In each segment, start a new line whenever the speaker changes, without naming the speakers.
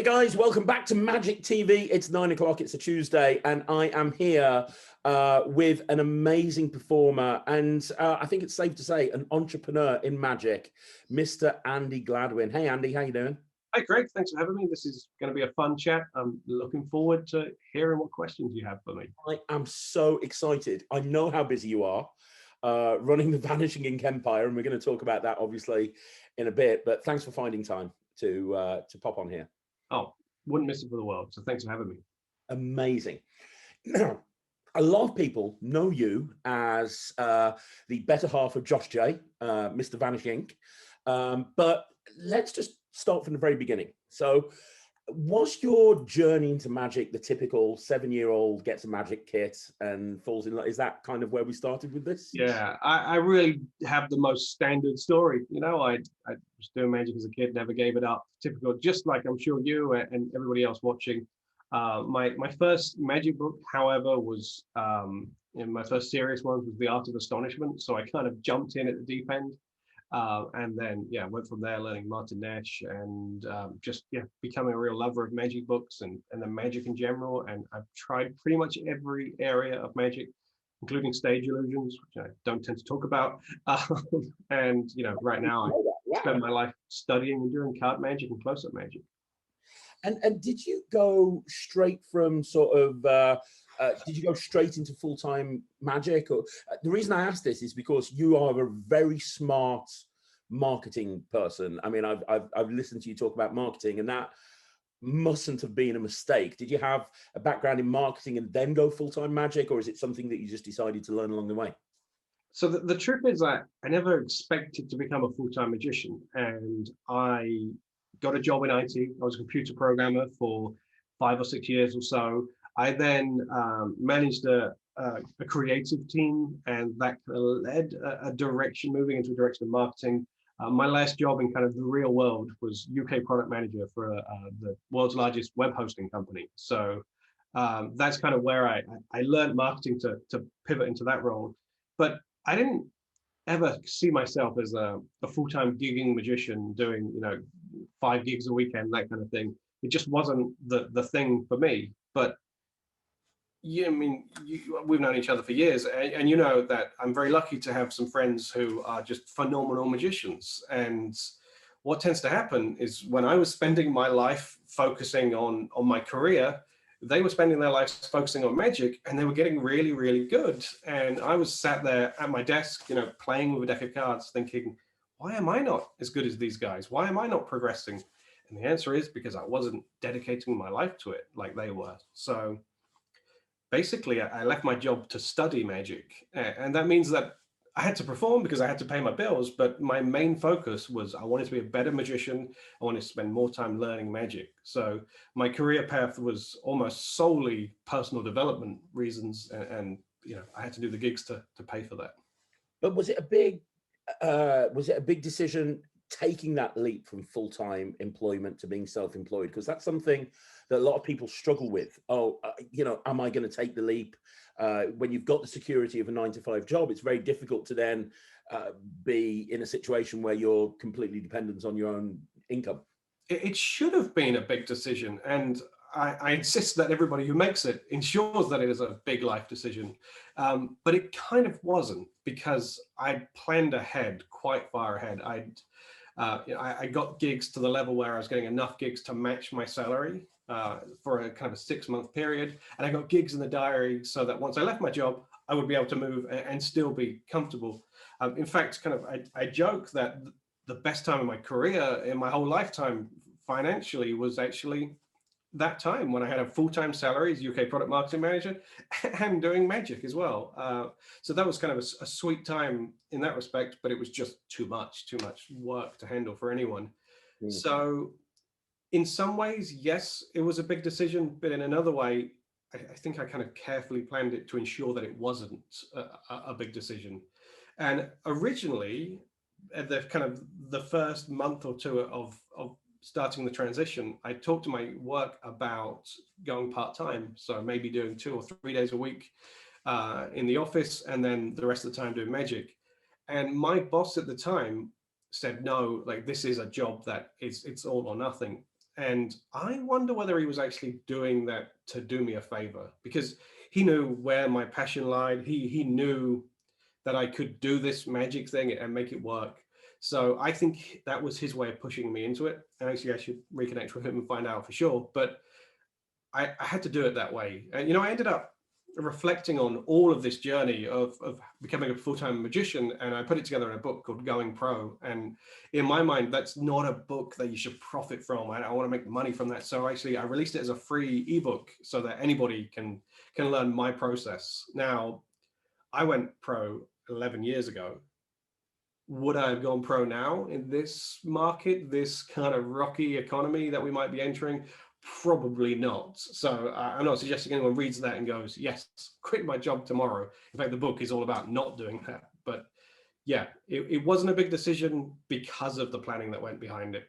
Hey guys, welcome back to Magic TV. It's 9 o'clock, it's a Tuesday, and I am here with an amazing performer, and I think it's safe to say an entrepreneur in magic, Mr. Andi Gladwin. Hey Andy, how you doing?
Hi Greg, thanks for having me. This is going to be a fun chat. I'm looking forward to hearing what questions you have for me.
I am so excited. I know how busy you are running the Vanishing Inc empire, and we're going to talk about that obviously in a bit, but thanks for finding time to pop on here.
Oh, wouldn't miss it for the world. So thanks for having me.
Amazing. Now, a lot of people know you as the better half of Josh J, Mr. Vanishing Inc. But let's just start from the very beginning. So was your journey into magic the typical 7-year-old gets a magic kit and falls in love? Is that kind of where we started with this?
Yeah, I really have the most standard story. You know, I was doing magic as a kid, never gave it up. Typical, just like I'm sure you and everybody else watching. My first magic book, however, was my first serious one was The Art of Astonishment. So I kind of jumped in at the deep end. And then, went from there learning Martin Nash and becoming a real lover of magic books and the magic in general. And I've tried pretty much every area of magic, including stage illusions, which I don't tend to talk about. And, right now I spend my life studying and doing card magic and close-up magic.
And did you go straight from sort of did you go straight into full-time magic? Or the reason I ask this is because you are a very smart marketing person. I mean, I've listened to you talk about marketing, and that mustn't have been a mistake. Did you have a background in marketing and then go full-time magic, or is it something that you just decided to learn along the way?
So the truth is I never expected to become a full-time magician, and I got a job in IT. I was a computer programmer for 5 or 6 years or so. I then managed a creative team, and that led a direction, moving into a direction of marketing. My last job in kind of the real world was UK product manager for the world's largest web hosting company. So that's kind of where I learned marketing to pivot into that role. But I didn't ever see myself as a full-time gigging magician doing 5 gigs a weekend, that kind of thing. It just wasn't the thing for me. But we've known each other for years, and you know that I'm very lucky to have some friends who are just phenomenal magicians. And what tends to happen is when I was spending my life focusing on my career, they were spending their lives focusing on magic, and they were getting really, really good. And I was sat there at my desk, playing with a deck of cards, thinking, why am I not as good as these guys? Why am I not progressing? And the answer is because I wasn't dedicating my life to it like they were. So basically, I left my job to study magic. And that means that I had to perform because I had to pay my bills. But my main focus was I wanted to be a better magician. I wanted to spend more time learning magic. So my career path was almost solely personal development reasons. And I had to do the gigs to pay for that.
But was it a big decision taking that leap from full-time employment to being self-employed? Because that's something that a lot of people struggle with. Am I going to take the leap? When you've got the security of a 9-to-5 job, it's very difficult to then be in a situation where you're completely dependent on your own income.
It should have been a big decision. And I insist that everybody who makes it ensures that it is a big life decision. But it kind of wasn't, because I planned ahead, quite far ahead. I got gigs to the level where I was getting enough gigs to match my salary for a kind of a 6-month period. And I got gigs in the diary so that once I left my job, I would be able to move and still be comfortable. In fact, I joke that the best time of my career in my whole lifetime financially was actually that time when I had a full-time salary as UK product marketing manager and doing magic as well. So that was kind of a sweet time in that respect, but it was just too much work to handle for anyone. Mm. So in some ways, yes, it was a big decision, but in another way, I think I kind of carefully planned it to ensure that it wasn't a big decision. And originally, at the first month or two of starting the transition, I talked to my work about going part-time. So maybe doing 2 or 3 days a week in the office, and then the rest of the time doing magic. And my boss at the time said, no, like this is a job that it's all or nothing. And I wonder whether he was actually doing that to do me a favor, because he knew where my passion lied. He knew that I could do this magic thing and make it work. So I think that was his way of pushing me into it. And actually, I should reconnect with him and find out for sure. But I had to do it that way. And, you know, I ended up reflecting on all of this journey of becoming a full-time magician, and I put it together in a book called Going Pro. And in my mind, that's not a book that you should profit from. I want to make money from that. So actually, I released it as a free ebook so that anybody can learn my process. Now, I went pro 11 years ago. Would I have gone pro now in this market, this kind of rocky economy that we might be entering? Probably not. So I'm not suggesting anyone reads that and goes, yes, quit my job tomorrow. In fact, the book is all about not doing that. But yeah, it wasn't a big decision because of the planning that went behind it.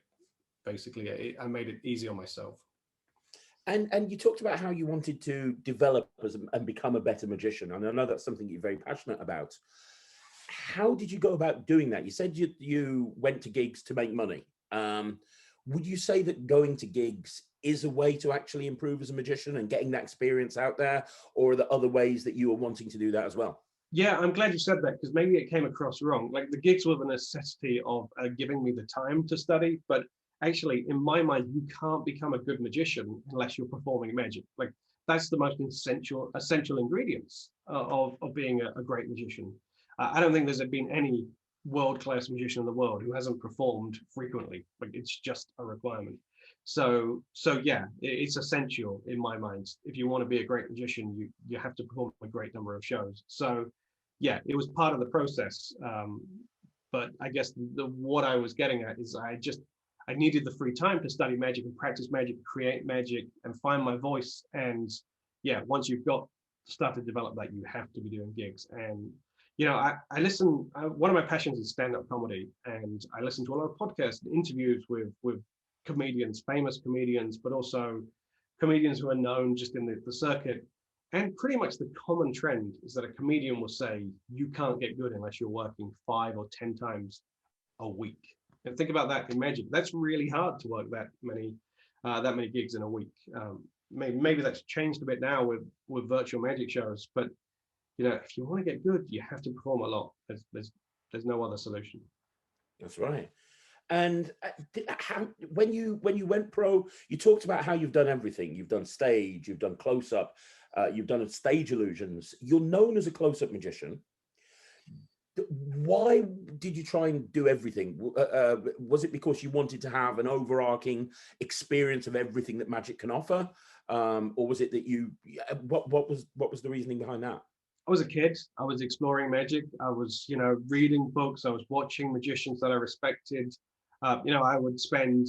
Basically, I made it easy on myself.
And you talked about how you wanted to develop and become a better magician. And I know that's something you're very passionate about. How did you go about doing that? You said you went to gigs to make money. Would you say that going to gigs is a way to actually improve as a magician and getting that experience out there? Or are there other ways that you are wanting to do that as well?
Yeah, I'm glad you said that, because maybe it came across wrong. Like, the gigs were the necessity of giving me the time to study. But actually, in my mind, you can't become a good magician unless you're performing magic. Like, that's the most essential ingredients of being a great magician. I don't think there's been any world-class magician in the world who hasn't performed frequently. Like, it's just a requirement. So yeah, it's essential in my mind. If you want to be a great magician, you have to perform a great number of shows. So yeah, it was part of the process. But I guess what I was getting at is I needed the free time to study magic and practice magic, create magic, and find my voice. And yeah, once you've got started to develop that, you have to be doing gigs. And you know, I listen. One of my passions is stand-up comedy, and I listen to a lot of podcasts and interviews with comedians, famous comedians, but also comedians who are known just in the circuit. And pretty much the common trend is that a comedian will say, you can't get good unless you're working 5 or 10 times a week. And think about that in magic. That's really hard to work that many gigs in a week. Maybe that's changed a bit now with virtual magic shows, but you know, if you want to get good, you have to perform a lot. There's no other solution.
That's right. And when you went pro, you talked about how you've done everything. You've done stage, you've done close-up, you've done stage illusions. You're known as a close-up magician. Why did you try and do everything? Was it because you wanted to have an overarching experience of everything that magic can offer, or was it that what was the reasoning behind that?
I was a kid. I was exploring magic. I was, you know, reading books. I was watching magicians that I respected. You know, I would spend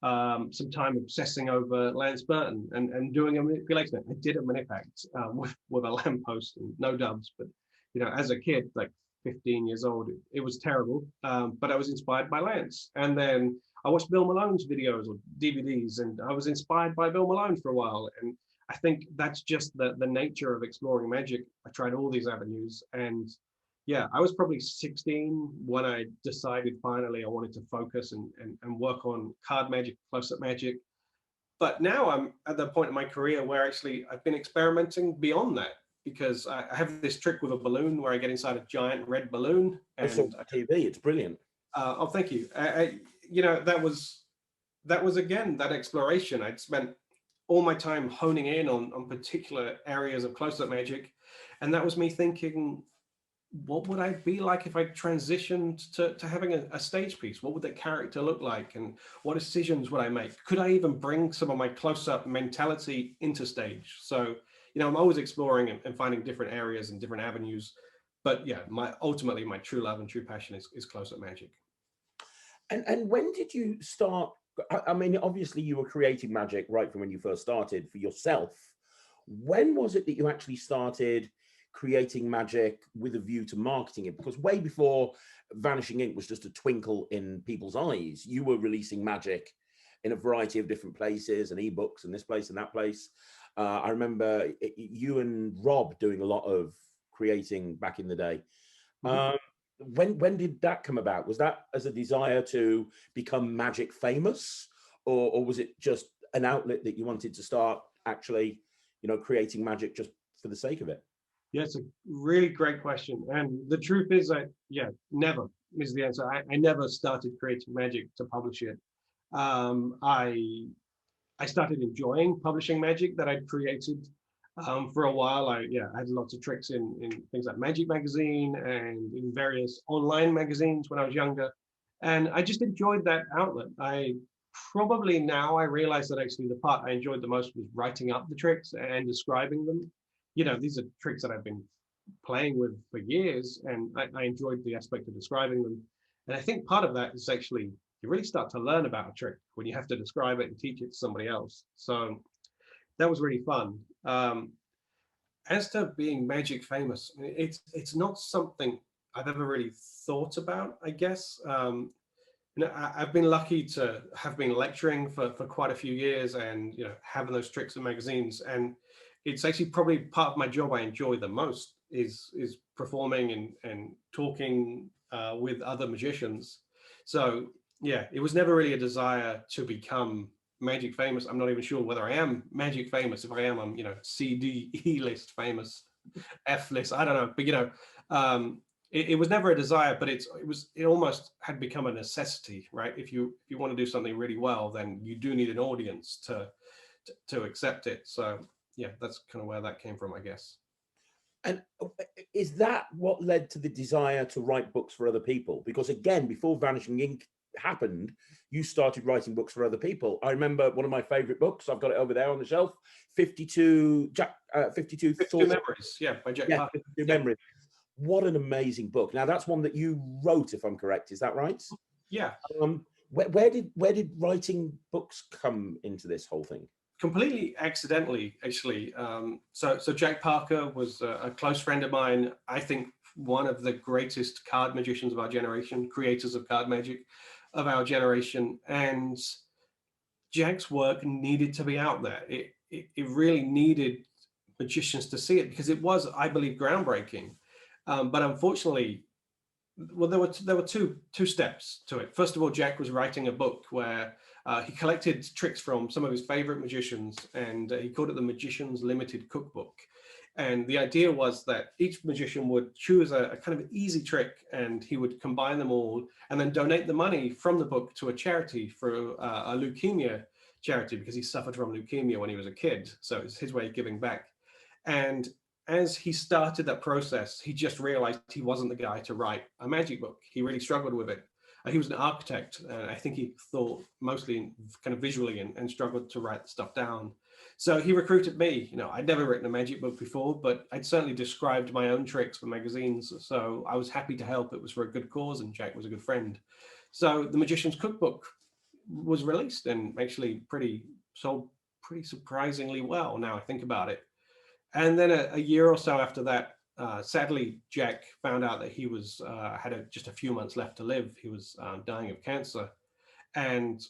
some time obsessing over Lance Burton and doing a manipulation. I did a minifact with a lamppost and no dubs. But, you know, as a kid, like 15 years old, it was terrible. But I was inspired by Lance. And then I watched Bill Malone's videos or DVDs, and I was inspired by Bill Malone for a while. And I think that's just the nature of exploring magic. I tried all these avenues, and yeah, I was probably 16 when I decided finally I wanted to focus and work on card magic, close-up magic. But now I'm at the point in my career where actually I've been experimenting beyond that, because I have this trick with a balloon where I get inside a giant red balloon. And
it's on TV. It's brilliant.
Oh, thank you. You know, that was again that exploration. I'd spent all my time honing in on particular areas of close-up magic. And that was me thinking, what would I be like if I transitioned to having a stage piece? What would that character look like? And what decisions would I make? Could I even bring some of my close-up mentality into stage? So, you know, I'm always exploring and finding different areas and different avenues. But yeah, ultimately my true love and true passion is close-up magic.
And when did you start? I mean, obviously you were creating magic right from when you first started for yourself. When was it that you actually started creating magic with a view to marketing it? Because way before Vanishing Inc was just a twinkle in people's eyes, you were releasing magic in a variety of different places and ebooks and this place and that place. I remember you and Rob doing a lot of creating back in the day. Mm-hmm. When did that come about? Was that as a desire to become magic famous, or was it just an outlet that you wanted to start actually, creating magic just for the sake of it?
Yeah, it's a really great question. And the truth is that, never is the answer. I never started creating magic to publish it. I started enjoying publishing magic that I'd created. For a while, I had lots of tricks in things like Magic Magazine and in various online magazines when I was younger. And I just enjoyed that outlet. Now I realize that actually the part I enjoyed the most was writing up the tricks and describing them. These are tricks that I've been playing with for years, and I enjoyed the aspect of describing them. And I think part of that is actually you really start to learn about a trick when you have to describe it and teach it to somebody else. So that was really fun. As to being magic famous, it's not something I've ever really thought about, I guess. I've been lucky to have been lecturing for quite a few years, and having those tricks in magazines, and it's actually probably part of my job I enjoy the most is performing and talking with other magicians. So yeah, it was never really a desire to become magic famous. I'm not even sure whether I am magic famous. If I am, I'm C, D, E list famous, F list. I don't know, but it was never a desire, but it almost had become a necessity, right? If you want to do something really well, then you do need an audience to accept it. So yeah, that's kind of where that came from, I guess.
And is that what led to the desire to write books for other people? Because again, before Vanishing Inc happened, you started writing books for other people. I remember one of my favorite books, I've got it over there on the shelf, 52
Memories, by Jack Parker.
52 Memories. What an amazing book. Now that's one that you wrote, if I'm correct, is that right?
Yeah.
Where did writing books come into this whole thing?
Completely accidentally, actually. So Jack Parker was a close friend of mine. I think one of the greatest card magicians of our generation, creators of card magic of our generation. And Jack's work needed to be out there. It really needed magicians to see it, because it was, I believe, groundbreaking. But unfortunately, well, there were two steps to it. First of all, Jack was writing a book where he collected tricks from some of his favorite magicians, and he called it the Magician's Limited Cookbook. And the idea was that each magician would choose a kind of easy trick, and he would combine them all and then donate the money from the book to a charity, for a leukemia charity, because he suffered from leukemia when he was a kid. So it's his way of giving back. And as he started that process, he just realized he wasn't the guy to write a magic book. He really struggled with it. He was an architect, and I think he thought mostly kind of visually and struggled to write the stuff down. So he recruited me. I'd never written a magic book before, but I'd certainly described my own tricks for magazines. So I was happy to help. It was for a good cause, and Jack was a good friend. So the Magician's Cookbook was released, and actually sold pretty surprisingly well, now I think about it. And then a year or so after that, sadly, Jack found out that he was had just a few months left to live. He was dying of cancer, and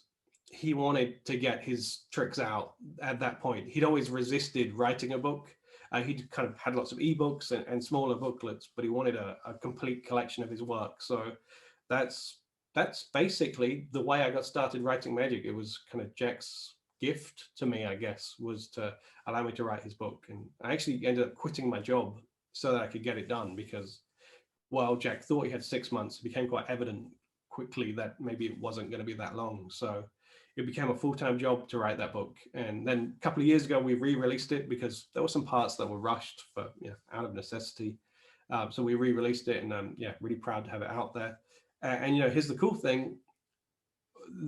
he wanted to get his tricks out at that point. He'd always resisted writing a book. He'd kind of had lots of ebooks and smaller booklets, but he wanted a complete collection of his work. So that's basically the way I got started writing magic. It was kind of Jack's gift to me, I guess, was to allow me to write his book. And I actually ended up quitting my job so that I could get it done, because while Jack thought he had 6 months, it became quite evident quickly that maybe it wasn't going to be that long. So it became a full-time job to write that book. And then a couple of years ago, we re-released it because there were some parts that were rushed for out of necessity. So we re-released it, and really proud to have it out there. And here's the cool thing: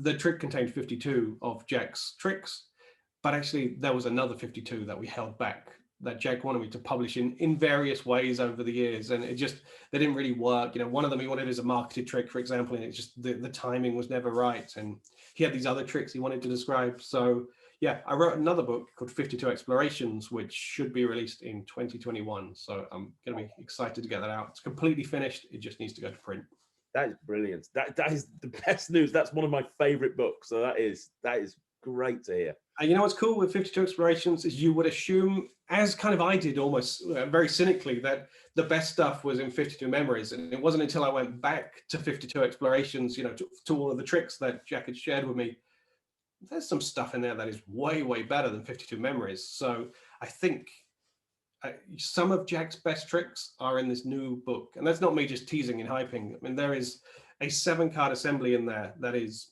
the trick contained 52 of Jack's tricks, but actually there was another 52 that we held back, that Jack wanted me to publish in various ways over the years, and they didn't really work. One of them he wanted as a marketed trick, for example, and it just the timing was never right, and he had these other tricks he wanted to describe. So yeah, I wrote another book called 52 Explorations, which should be released in 2021. So I'm going to be excited to get that out. It's completely finished. It just needs to go to print.
That is brilliant. That is the best news. That's one of my favorite books. So that is great to hear.
And what's cool with 52 Explorations is you would assume, as kind of I did almost very cynically, that the best stuff was in 52 Memories. And it wasn't until I went back to 52 Explorations, to all of the tricks that Jack had shared with me, there's some stuff in there that is way, way better than 52 memories. So I think some of Jack's best tricks are in this new book. And that's not me just teasing and hyping. I mean, there is a 7-card assembly in there that is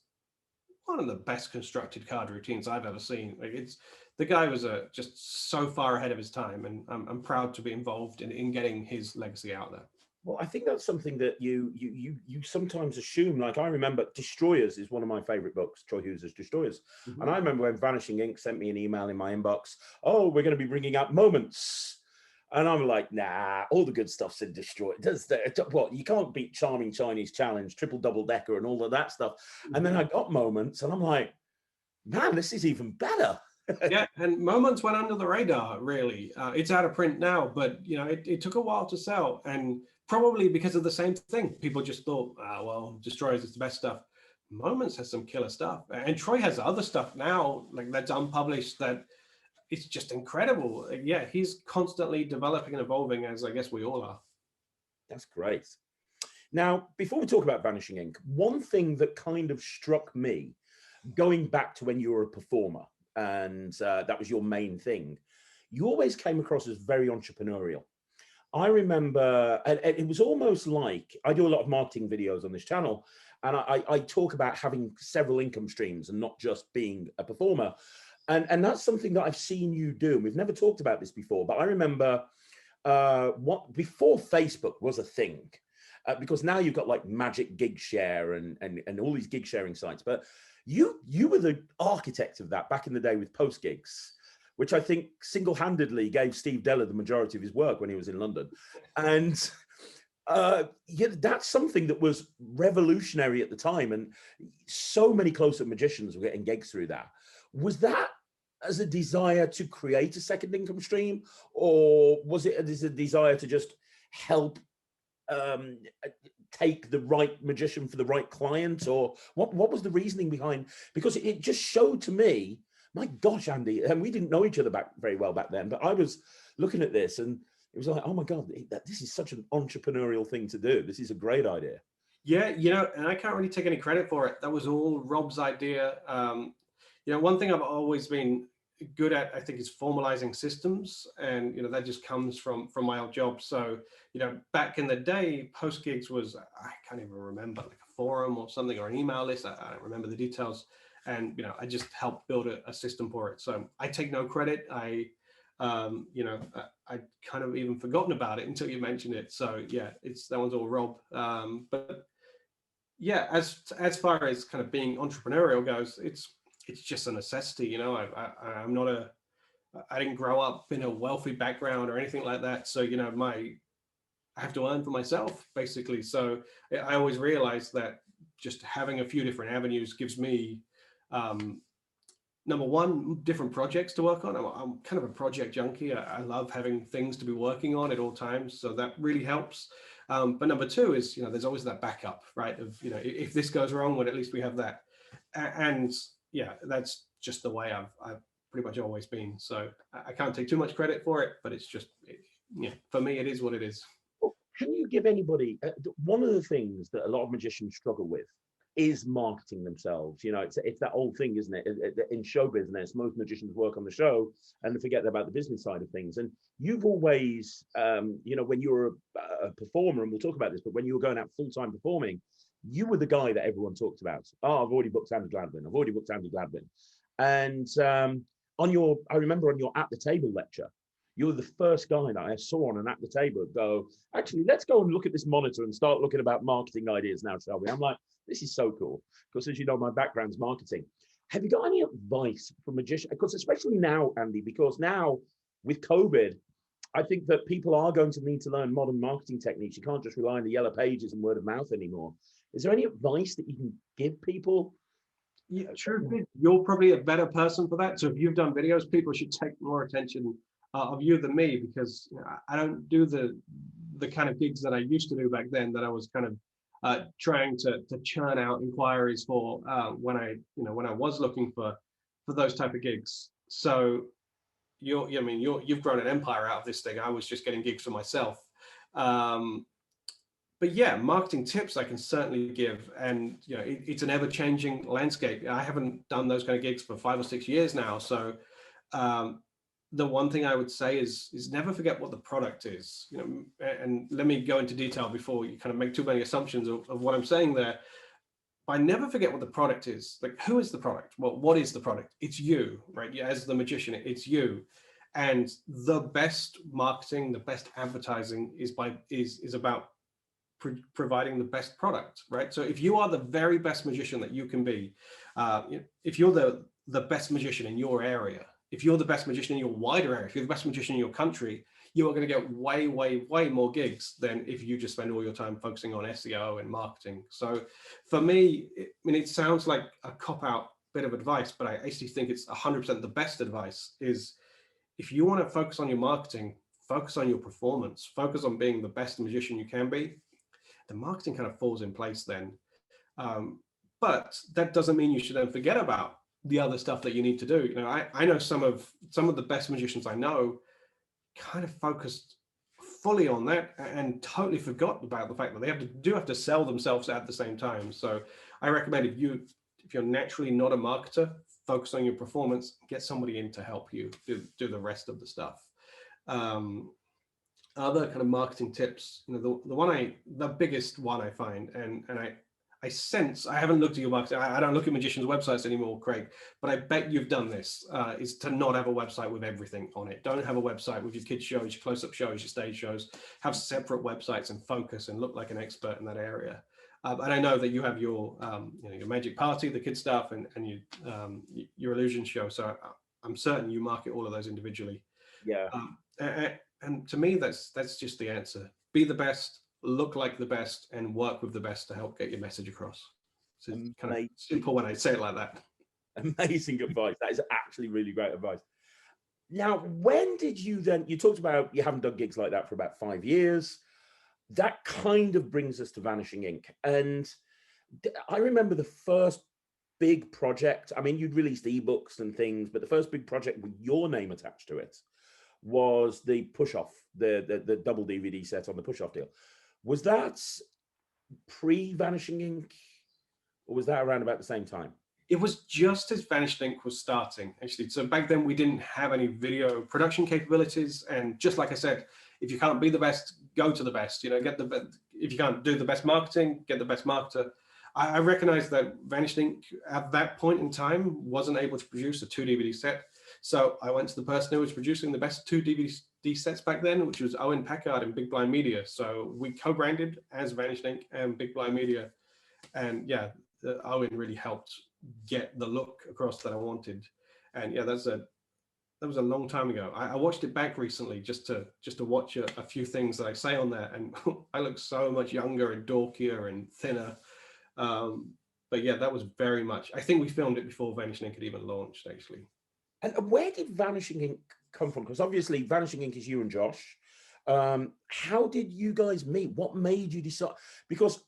one of the best constructed card routines I've ever seen. Like, it's, the guy was just so far ahead of his time, and I'm proud to be involved in getting his legacy out there.
Well, I think that's something that you sometimes assume. Like, I remember Destroyers is one of my favorite books, Troy Hughes' Destroyers. Mm-hmm. And I remember when Vanishing Inc sent me an email in my inbox, oh, we're going to be bringing out Moments. And I'm like, nah, all the good stuff's in Destroyer. What, you can't beat Charming Chinese Challenge, Triple Double Decker and all of that stuff. Mm-hmm. And then I got Moments and I'm like, man, this is even better.
Yeah, and Moments went under the radar, really. It's out of print now, but you know, it took a while to sell, and probably because of the same thing. People just thought, well, Destroyers is the best stuff. Moments has some killer stuff, and Troy has other stuff now, like that's unpublished, that it's just incredible. Yeah, he's constantly developing and evolving, as I guess we all are.
That's great. Now, before we talk about Vanishing Inc, one thing that kind of struck me, going back to when you were a performer, and that was your main thing, you always came across as very entrepreneurial. I remember, and it was almost like, I do a lot of marketing videos on this channel, and I talk about having several income streams and not just being a performer. And that's something that I've seen you do. We've never talked about this before, but I remember before Facebook was a thing, because now you've got like Magic Gig Share and all these gig sharing sites, but you were the architect of that back in the day with PostGigs, which I think single-handedly gave Steve Deller the majority of his work when he was in London. And yeah, that's something that was revolutionary at the time. And so many close-up magicians were getting gigs through that. Was that as a desire to create a second income stream, or was it as a desire to just help take the right magician for the right client, or what was the reasoning behind? Because it just showed to me, my gosh, Andy, and we didn't know each other very well back then, but I was looking at this and it was like, oh my God, this is such an entrepreneurial thing to do. This is a great idea.
Yeah, you know, and I can't really take any credit for it. That was all Rob's idea. You know, one thing I've always been good at, I think, is formalizing systems, and you know, that just comes from my old job. So you know, back in the day, PostGigs was, I can't even remember, like a forum or something, or an email list. I don't remember the details, and you know, I just helped build a system for it. So I take no credit. You know, I kind of even forgotten about it until you mentioned it. So yeah, that one's all Rob. But yeah, as far as kind of being entrepreneurial goes, it's just a necessity. You know, I'm not I didn't grow up in a wealthy background or anything like that. So, you know, I have to earn for myself, basically. So I always realize that just having a few different avenues gives me, number one, different projects to work on. I'm kind of a project junkie. I love having things to be working on at all times. So that really helps. But number two is, you know, there's always that backup, right? Of, you know, if this goes wrong, well, at least we have that. And yeah, that's just the way I've pretty much always been. So I can't take too much credit for it, but it's just, yeah, for me, it is what it is.
Well, can you give anybody, one of the things that a lot of magicians struggle with is marketing themselves. You know, it's that old thing, isn't it? In show business, most magicians work on the show and forget about the business side of things. And you've always, you know, when you were a performer, and we'll talk about this, but when you were going out full-time performing, you were the guy that everyone talked about. Oh, I've already booked Andi Gladwin. I've already booked Andi Gladwin. And I remember on your At the Table lecture, you were the first guy that I saw on an At the Table go, actually, let's go and look at this monitor and start looking about marketing ideas now, shall we? I'm like, this is so cool. Because as you know, my background's marketing. Have you got any advice for magicians? Because especially now, Andy, because now with COVID, I think that people are going to need to learn modern marketing techniques. You can't just rely on the yellow pages and word of mouth anymore. Is there any advice that you can give people?
Yeah, sure. You're probably a better person for that. So if you've done videos, people should take more attention of you than me, because you know, I don't do the kind of gigs that I used to do back then, that I was kind of trying to churn out inquiries for when I was looking for those type of gigs. So you've grown an empire out of this thing. I was just getting gigs for myself. but yeah, marketing tips I can certainly give, and you know, it's an ever-changing landscape. I haven't done those kind of gigs for 5 or 6 years now, so the one thing I would say is never forget what the product is. You know, and let me go into detail before you kind of make too many assumptions of what I'm saying there. I never forget what the product is. Like, who is the product? Well, what is the product? It's you, right? Yeah, as the magician, it's you. And the best marketing, the best advertising is about providing the best product, right? So if you are the very best magician that you can be, if you're the best magician in your area, if you're the best magician in your wider area, if you're the best magician in your country, you are going to get way, way, way more gigs than if you just spend all your time focusing on SEO and marketing. So for me, I mean, it sounds like a cop-out bit of advice, but I actually think it's 100% the best advice is if you want to focus on your marketing, focus on your performance, focus on being the best magician you can be. The marketing kind of falls in place then. But that doesn't mean you should then forget about the other stuff that you need to do. You know, I know some of the best magicians I know kind of focused fully on that and totally forgot about the fact that they have to sell themselves at the same time. So I recommend if you're naturally not a marketer, focus on your performance, get somebody in to help you do the rest of the stuff. Other kind of marketing tips, you know, the biggest one I find, and I sense, I haven't looked at your marketing, I don't look at magicians' websites anymore, Craig, but I bet you've done this, is to not have a website with everything on it. Don't have a website with your kids shows, your close-up shows, your stage shows. Have separate websites and focus and look like an expert in that area. And I know that you have your, you know, your magic party, the kid stuff, and your illusion show. So I'm certain you market all of those individually.
Yeah.
And to me, that's just the answer. Be the best, look like the best, and work with the best to help get your message across. So it's kind of simple when I say it like that.
Amazing advice. That is actually really great advice. Now, when did you then, you talked about you haven't done gigs like that for about 5 years. That kind of brings us to Vanishing Inc. And I remember the first big project. I mean, you'd released ebooks and things, but the first big project with your name attached to it was the push-off, the double DVD set on the push-off deal. Was that pre-Vanishing Inc, or was that around about the same time?
It was just as Vanishing Inc was starting, actually. So back then we didn't have any video production capabilities, and just like I said, if you can't be the best, go to the best. You know, get the best. If you can't do the best marketing, get the best marketer. I recognized that Vanishing Inc at that point in time wasn't able to produce a 2 DVD set. So I went to the person who was producing the best 2 DVD sets back then, which was Owen Packard and Big Blind Media. So we co-branded as Vanishing Inc and Big Blind Media. And yeah, Owen really helped get the look across that I wanted. And yeah, that was a long time ago. I watched it back recently just to watch a few things that I say on there, and I look so much younger and dorkier and thinner. But yeah, that was very much, I think we filmed it before Vanishing Inc had even launched, actually. And
where did Vanishing Inc come from? Because obviously Vanishing Inc is you and Josh. How did you guys meet? What made you decide? Because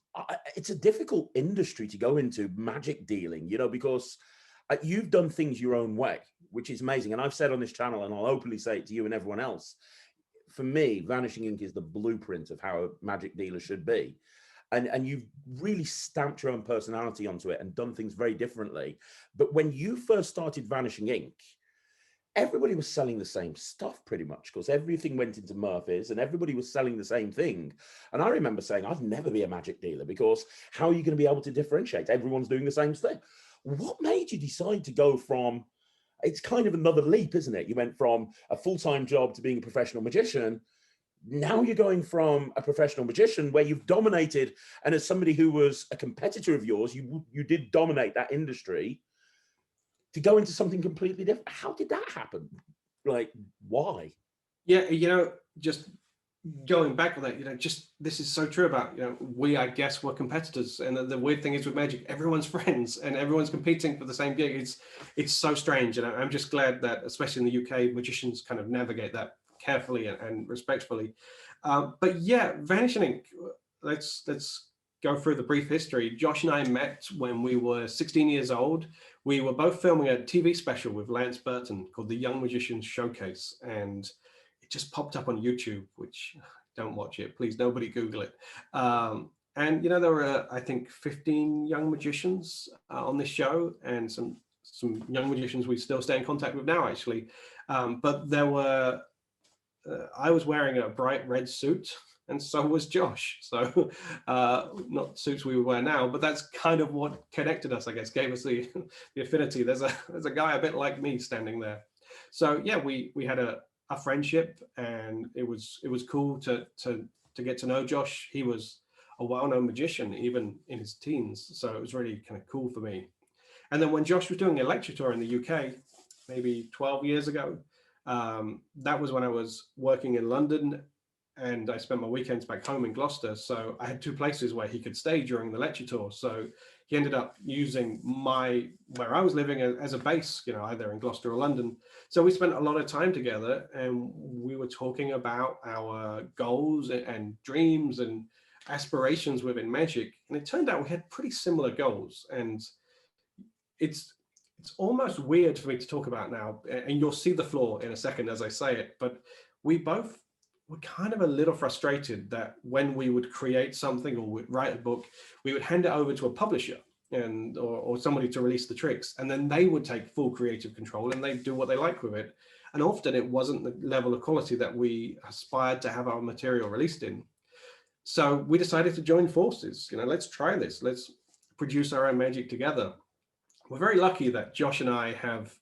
it's a difficult industry to go into, magic dealing, you know, because you've done things your own way, which is amazing. And I've said on this channel, and I'll openly say it to you and everyone else, for me, Vanishing Inc is the blueprint of how a magic dealer should be. And you've really stamped your own personality onto it and done things very differently. But when you first started Vanishing Inc, everybody was selling the same stuff pretty much, because everything went into Murphy's and everybody was selling the same thing. And I remember saying, I'd never be a magic dealer, because how are you going to be able to differentiate? Everyone's doing the same thing. What made you decide to go from, it's kind of another leap, isn't it? You went from a full-time job to being a professional magician. Now you're going from a professional magician where you've dominated, and as somebody who was a competitor of yours, you did dominate that industry, to go into something completely different. How did that happen? Like, why?
Yeah, you know, just going back on that, you know, just this is so true about, you know, we, I guess, were competitors. And the weird thing is with magic, everyone's friends and everyone's competing for the same gig. It's so strange. And I'm just glad that, especially in the UK, magicians kind of navigate that carefully and respectfully. But yeah, Vanishing Inc, let's go through the brief history. Josh and I met when we were 16 years old. We were both filming a TV special with Lance Burton called The Young Magicians Showcase, and it just popped up on YouTube, which don't watch it. Please, nobody Google it. And you know, there were I think 15 young magicians on this show, and some young magicians we still stay in contact with now, actually. But there were I was wearing a bright red suit, and so was Josh. So not suits we wear now, but that's kind of what connected us, I guess, gave us the affinity. There's a guy a bit like me standing there. So yeah, we had a friendship, and it was cool to get to know Josh. He was a well-known magician even in his teens, so it was really kind of cool for me. And then when Josh was doing a lecture tour in the UK, maybe 12 years ago, that was when I was working in London, and I spent my weekends back home in Gloucester. So I had two places where he could stay during the lecture tour. So he ended up using where I was living as a base, you know, either in Gloucester or London. So we spent a lot of time together, and we were talking about our goals and dreams and aspirations within magic. And it turned out we had pretty similar goals. And it's almost weird for me to talk about now, and you'll see the flaw in a second as I say it, but we both were kind of a little frustrated that when we would create something or would write a book, we would hand it over to a publisher or somebody to release the tricks, and then they would take full creative control and they'd do what they like with it. And often it wasn't the level of quality that we aspired to have our material released in. So we decided to join forces. You know, let's try this. Let's produce our own magic together. We're very lucky that Josh and I have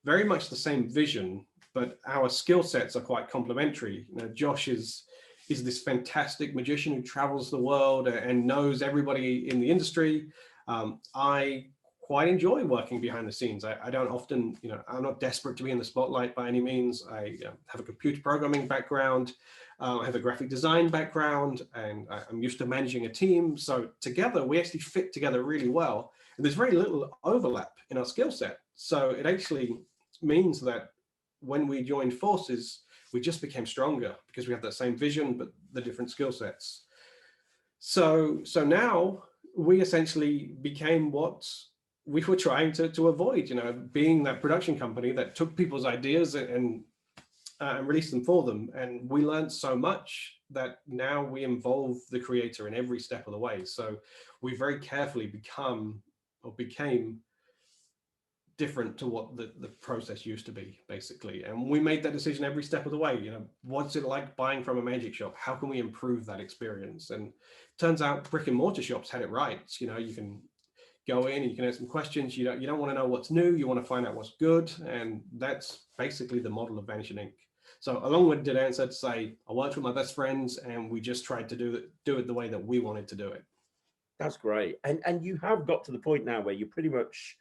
very much the same vision, but our skill sets are quite complementary. You know, Josh is this fantastic magician who travels the world and knows everybody in the industry. I quite enjoy working behind the scenes. I don't often, you know, I'm not desperate to be in the spotlight by any means. I have a computer programming background. I have a graphic design background, and I'm used to managing a team. So together, we actually fit together really well. And there's very little overlap in our skill set. So it actually means that when we joined forces, we just became stronger because we have that same vision, but the different skill sets. So now we essentially became what we were trying to avoid, you know, being that production company that took people's ideas and released them for them. And we learned so much that now we involve the creator in every step of the way. So we very carefully became different to what the process used to be, basically. And we made that decision every step of the way. You know, what's it like buying from a magic shop? How can we improve that experience? And turns out brick and mortar shops had it right. You know, you can go in and you can ask some questions. You don't want to know what's new. You want to find out what's good. And that's basically the model of Vanishing Inc. So a long-winded answer to say, I worked with my best friends and we just tried to do it the way that we wanted to do it.
That's great. And you have got to the point now where you're pretty much,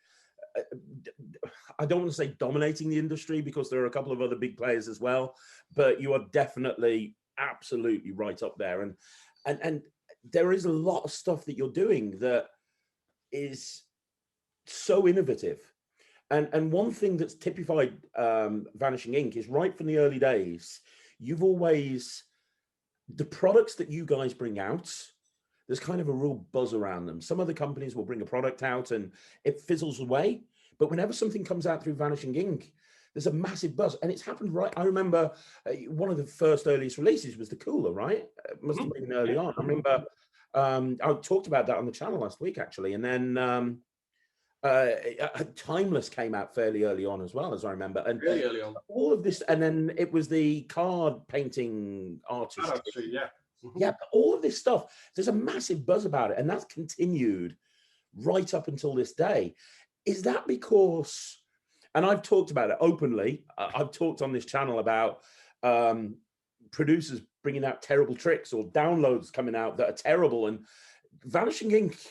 I don't want to say dominating the industry because there are a couple of other big players as well, but you are definitely absolutely right up there. And there is a lot of stuff that you're doing that is so innovative. And one thing that's typified Vanishing Inc. is right from the early days, you've always, the products that you guys bring out, there's kind of a real buzz around them. Some other companies will bring a product out and it fizzles away. But whenever something comes out through Vanishing Inc., there's a massive buzz. And it's happened right. I remember one of the first earliest releases was the cooler, right? It must have been early on. I remember I talked about that on the channel last week, actually. And then Timeless came out fairly early on as well, as I remember. And
really early on.
All of this, and then it was the card painting artist.
Yeah.
Yeah, but all of this stuff, there's a massive buzz about it, and that's continued right up until this day. Is that because, and I've talked about it openly, I've talked on this channel about producers bringing out terrible tricks or downloads coming out that are terrible, and Vanishing Inc.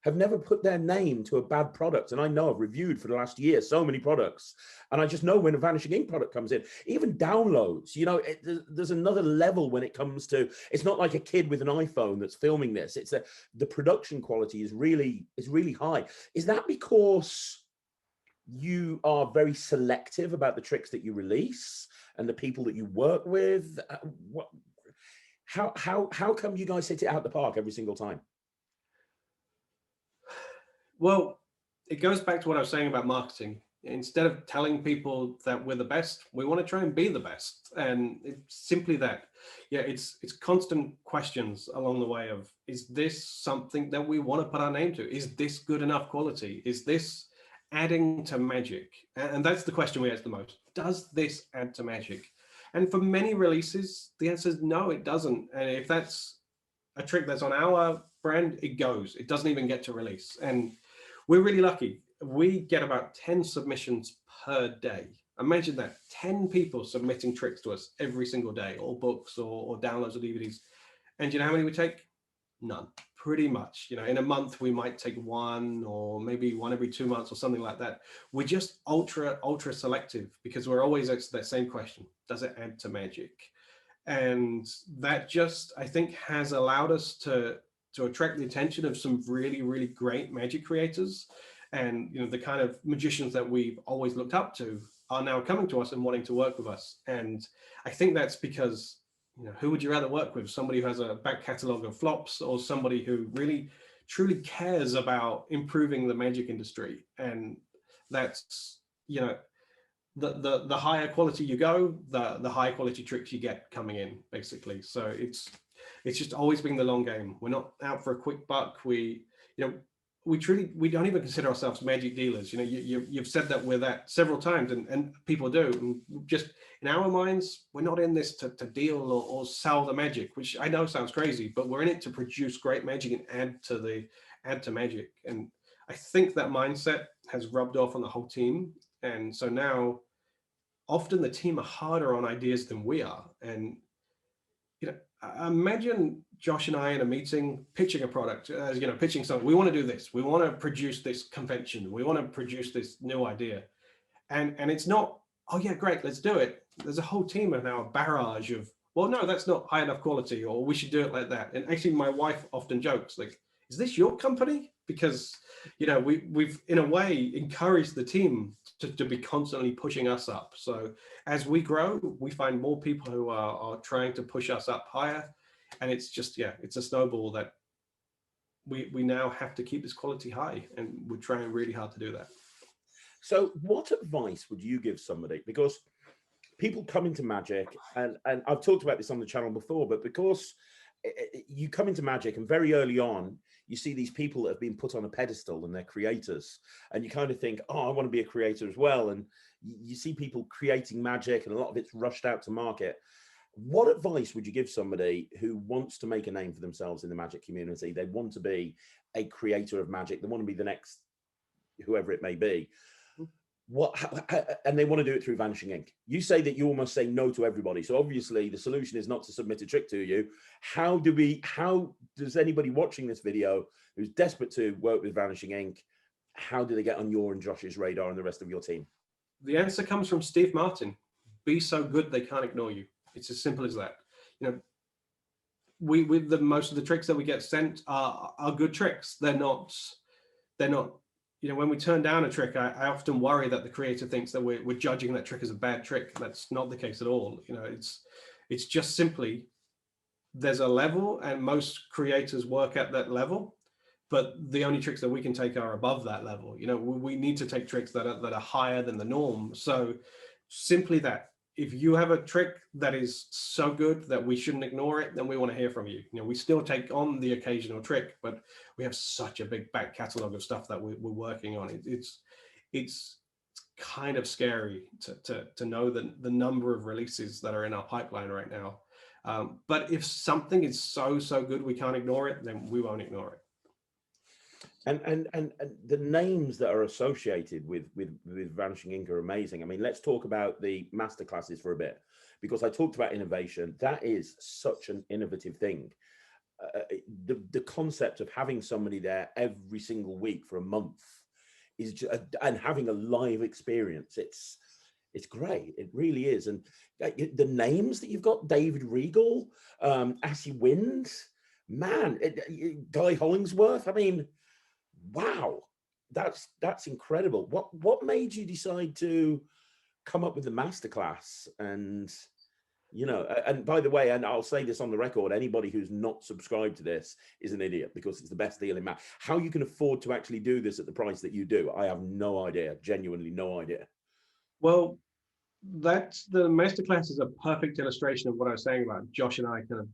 have never put their name to a bad product. And I know I've reviewed for the last year so many products, and I just know when a Vanishing Inc. product comes in, even downloads, you know, there's another level when it comes to, it's not like a kid with an iPhone that's filming this. It's the production quality is really high. Is that because you are very selective about the tricks that you release and the people that you work with? How come you guys hit it out the park every single time?
Well, it goes back to what I was saying about marketing. Instead of telling people that we're the best, we want to try and be the best. And it's simply that. yeah, it's constant questions along the way of, is this something that we want to put our name to? Is this good enough quality? Is this adding to magic? And that's the question we ask the most. Does this add to magic? And for many releases, the answer is no, it doesn't. And if that's a trick that's on our brand, it goes. It doesn't even get to release. And we're really lucky. We get about 10 submissions per day. Imagine that, 10 people submitting tricks to us every single day, or books or downloads of DVDs. And you know how many we take? None, pretty much. You know, in a month, we might take one, or maybe one every 2 months or something like that. We're just ultra selective, because we're always asking that same question: does it add to magic? And that just, I think, has allowed us to attract the attention of some really great magic creators. And, you know, the kind of magicians that we've always looked up to are now coming to us and wanting to work with us. And I think that's because, you know, who would you rather work with? Somebody who has a back catalogue of flops, or somebody who really truly cares about improving the magic industry? And that's, you know, the higher quality you go, the higher quality tricks you get coming in, basically. So it's just always been the long game. We're not out for a quick buck. We don't even consider ourselves magic dealers. You know, you've said that we're that several times, and people do. And just in our minds, we're not in this to deal or sell the magic, which I know sounds crazy, but we're in it to produce great magic and add to magic. And I think that mindset has rubbed off on the whole team. And so now, often the team are harder on ideas than we are. And, you know, imagine Josh and I in a meeting pitching a product, pitching something. We want to do this. We want to produce this convention. We want to produce this new idea. And it's not, oh yeah, great, let's do it. There's a whole team of now, a barrage of, well, no, that's not high enough quality, or we should do it like that. And actually, my wife often jokes, like, is this your company? Because, you know, we've in a way encouraged the team to be constantly pushing us up. So as we grow, we find more people who are trying to push us up higher. And it's just, yeah, it's a snowball that we now have to keep this quality high, and we're trying really hard to do that.
So what advice would you give somebody? Because people come into magic, and I've talked about this on the channel before, but because you come into magic and very early on, you see these people that have been put on a pedestal and they're creators, and you kind of think, oh, I want to be a creator as well. And you see people creating magic, and a lot of it's rushed out to market. What advice would you give somebody who wants to make a name for themselves in the magic community? They want to be a creator of magic. They want to be the next whoever it may be. And they want to do it through Vanishing Inc. You say that you almost say no to everybody. So obviously the solution is not to submit a trick to you. How does anybody watching this video who's desperate to work with Vanishing Inc., how do they get on your and Josh's radar and the rest of your team?
The answer comes from Steve Martin. Be so good they can't ignore you. It's as simple as that. You know, with most of the tricks that we get sent are good tricks. They're not, you know, when we turn down a trick, I often worry that the creator thinks that we're judging that trick as a bad trick. That's not the case at all. You know, it's just simply, there's a level, and most creators work at that level, but the only tricks that we can take are above that level. You know, we need to take tricks that are higher than the norm. So simply that, if you have a trick that is so good that we shouldn't ignore it, then we want to hear from you. You know, we still take on the occasional trick, but we have such a big back catalog of stuff that we're working on. It's kind of scary to know the number of releases that are in our pipeline right now. But if something is so good we can't ignore it, then we won't ignore it.
And the names that are associated with Vanishing Inc. are amazing. I mean, let's talk about the masterclasses for a bit, because I talked about innovation. That is such an innovative thing. The concept of having somebody there every single week for a month is just, and having a live experience. It's great. It really is. And the names that you've got: David Regal, Assy Wind, man, Guy Hollingsworth. I mean, wow, that's incredible. What made you decide to come up with the masterclass? And, you know, and by the way, and I'll say this on the record, anybody who's not subscribed to this is an idiot, because it's the best deal in math. How you can afford to actually do this at the price that you do, I have no idea. Genuinely no idea.
Well, That's the masterclass is a perfect illustration of what I was saying about Josh and I kind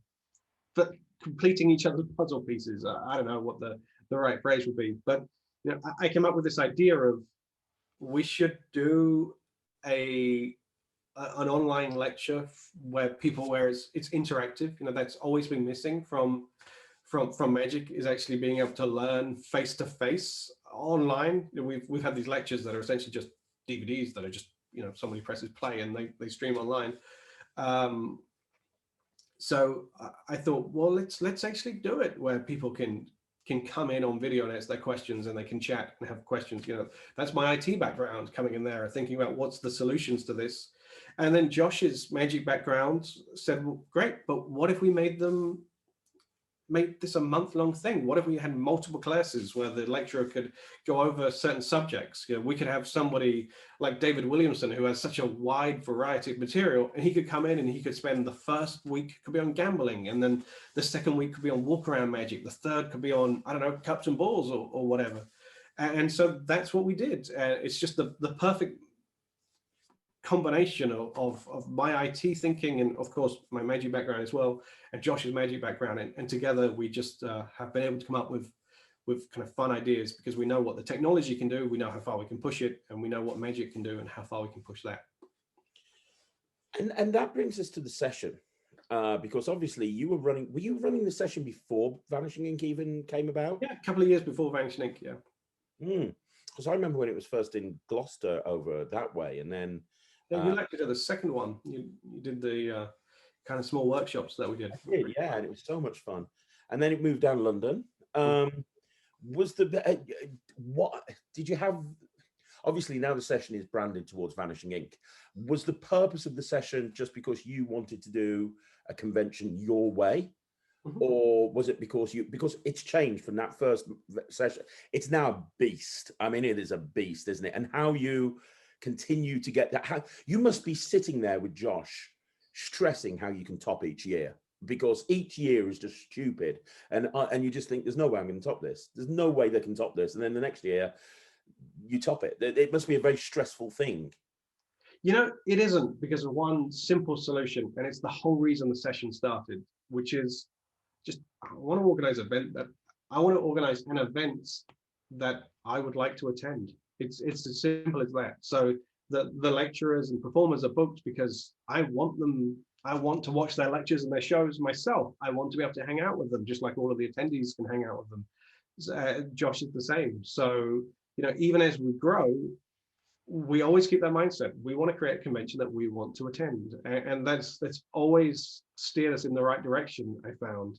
of completing each other's puzzle pieces. I don't know what the right phrase would be, but you know, I came up with this idea of we should do an online lecture where it's interactive. You know, that's always been missing from Magic, is actually being able to learn face to face online. You know, we've had these lectures that are essentially just DVDs that are just, you know, somebody presses play and they stream online. So I thought, well, let's actually do it where people can come in on video and ask their questions, and they can chat and have questions. You know, that's my IT background coming in there, thinking about what's the solutions to this. And then Josh's Magic background said, well, great, but what if we make this a month-long thing? What if we had multiple classes where the lecturer could go over certain subjects? You know, we could have somebody like David Williamson, who has such a wide variety of material, and he could come in and he could spend the first week could be on gambling, and then the second week could be on walk around Magic, the third could be on, I don't know, cups and balls or whatever. And so that's what we did. It's just the perfect combination of my IT thinking and of course my Magic background as well, and Josh's Magic background, and together we just have been able to come up with kind of fun ideas, because we know what the technology can do, we know how far we can push it, and we know what Magic can do and how far we can push that.
And that brings us to the session, because obviously were you running the session before Vanishing Inc even came about?
Yeah, a couple of years before Vanishing Inc, yeah.
Because I remember when it was first in Gloucester over that way, and then
yeah, you liked it at the second one. You did the kind of small workshops that we did.
I did, yeah, and it was so much fun. And then it moved down to London. Was what did you have? Obviously, now the session is branded towards Vanishing Inc. Was the purpose of the session just because you wanted to do a convention your way? Or was it because it's changed from that first session? It's now a beast. I mean, it is a beast, isn't it? And how you continue to get that, how you must be sitting there with Josh stressing how you can top each year, because each year is just stupid, and you just think there's no way I'm going to top this, there's no way they can top this, and then the next year you top it. It must be a very stressful thing.
You know, it isn't, because of one simple solution, and it's the whole reason the session started, which is just I want to organize an event that I would like to attend. It's as simple as that. So the lecturers and performers are booked because I want to watch their lectures and their shows myself. I want to be able to hang out with them, just like all of the attendees can hang out with them. Josh is the same. So, you know, even as we grow, we always keep that mindset. We want to create a convention that we want to attend, and that's always steered us in the right direction, I found.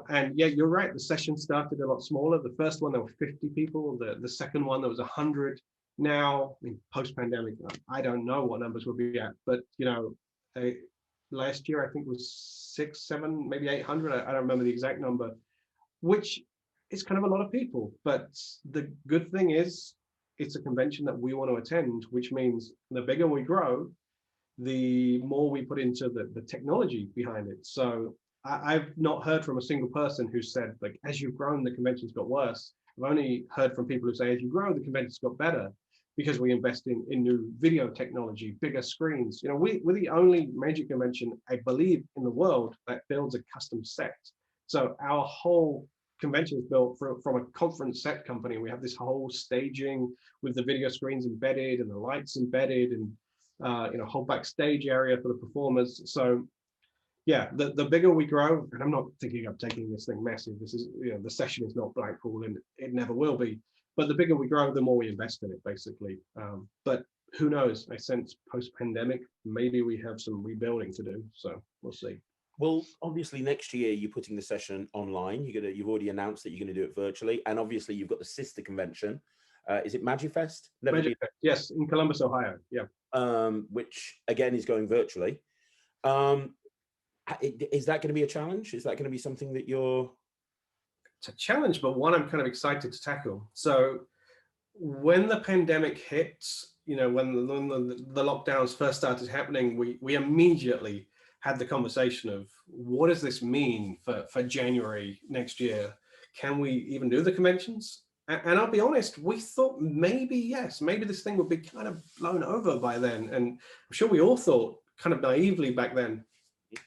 And yeah, you're right. The session started a lot smaller. The first one, there were 50 people. The second one, there was 100. Now, I mean, post-pandemic, I don't know what numbers we'll be at, but you know, last year I think was 600, 700, maybe 800. I don't remember the exact number, which is kind of a lot of people. But the good thing is, it's a convention that we want to attend, which means the bigger we grow, the more we put into the technology behind it. So I've not heard from a single person who said, like, as you've grown, the convention's got worse. I've only heard from people who say, as you grow, the convention's got better, because we invest in new video technology, bigger screens. You know, we're the only Magic convention, I believe, in the world that builds a custom set. So our whole convention is built from a conference set company. We have this whole staging with the video screens embedded and the lights embedded, and you know, whole backstage area for the performers. So yeah, the bigger we grow, and I'm not thinking of taking this thing massive. This is, you know, the session is not Blackpool, and it never will be. But the bigger we grow, the more we invest in it, basically. But who knows? I sense post-pandemic, maybe we have some rebuilding to do. So we'll see.
Well, obviously next year you're putting the session online. You've already announced that you're going to do it virtually, and obviously you've got the sister convention. Is it Magifest?
Magifest, yes, in Columbus, Ohio. Yeah.
Which again is going virtually. Is that going to be a challenge? Is that going to be something that you're...
It's a challenge, but one I'm kind of excited to tackle. So when the pandemic hit, you know, when the lockdowns first started happening, we immediately had the conversation of, what does this mean for January next year? Can we even do the conventions? And I'll be honest, we thought maybe, yes, maybe this thing would be kind of blown over by then. And I'm sure we all thought kind of naively back then,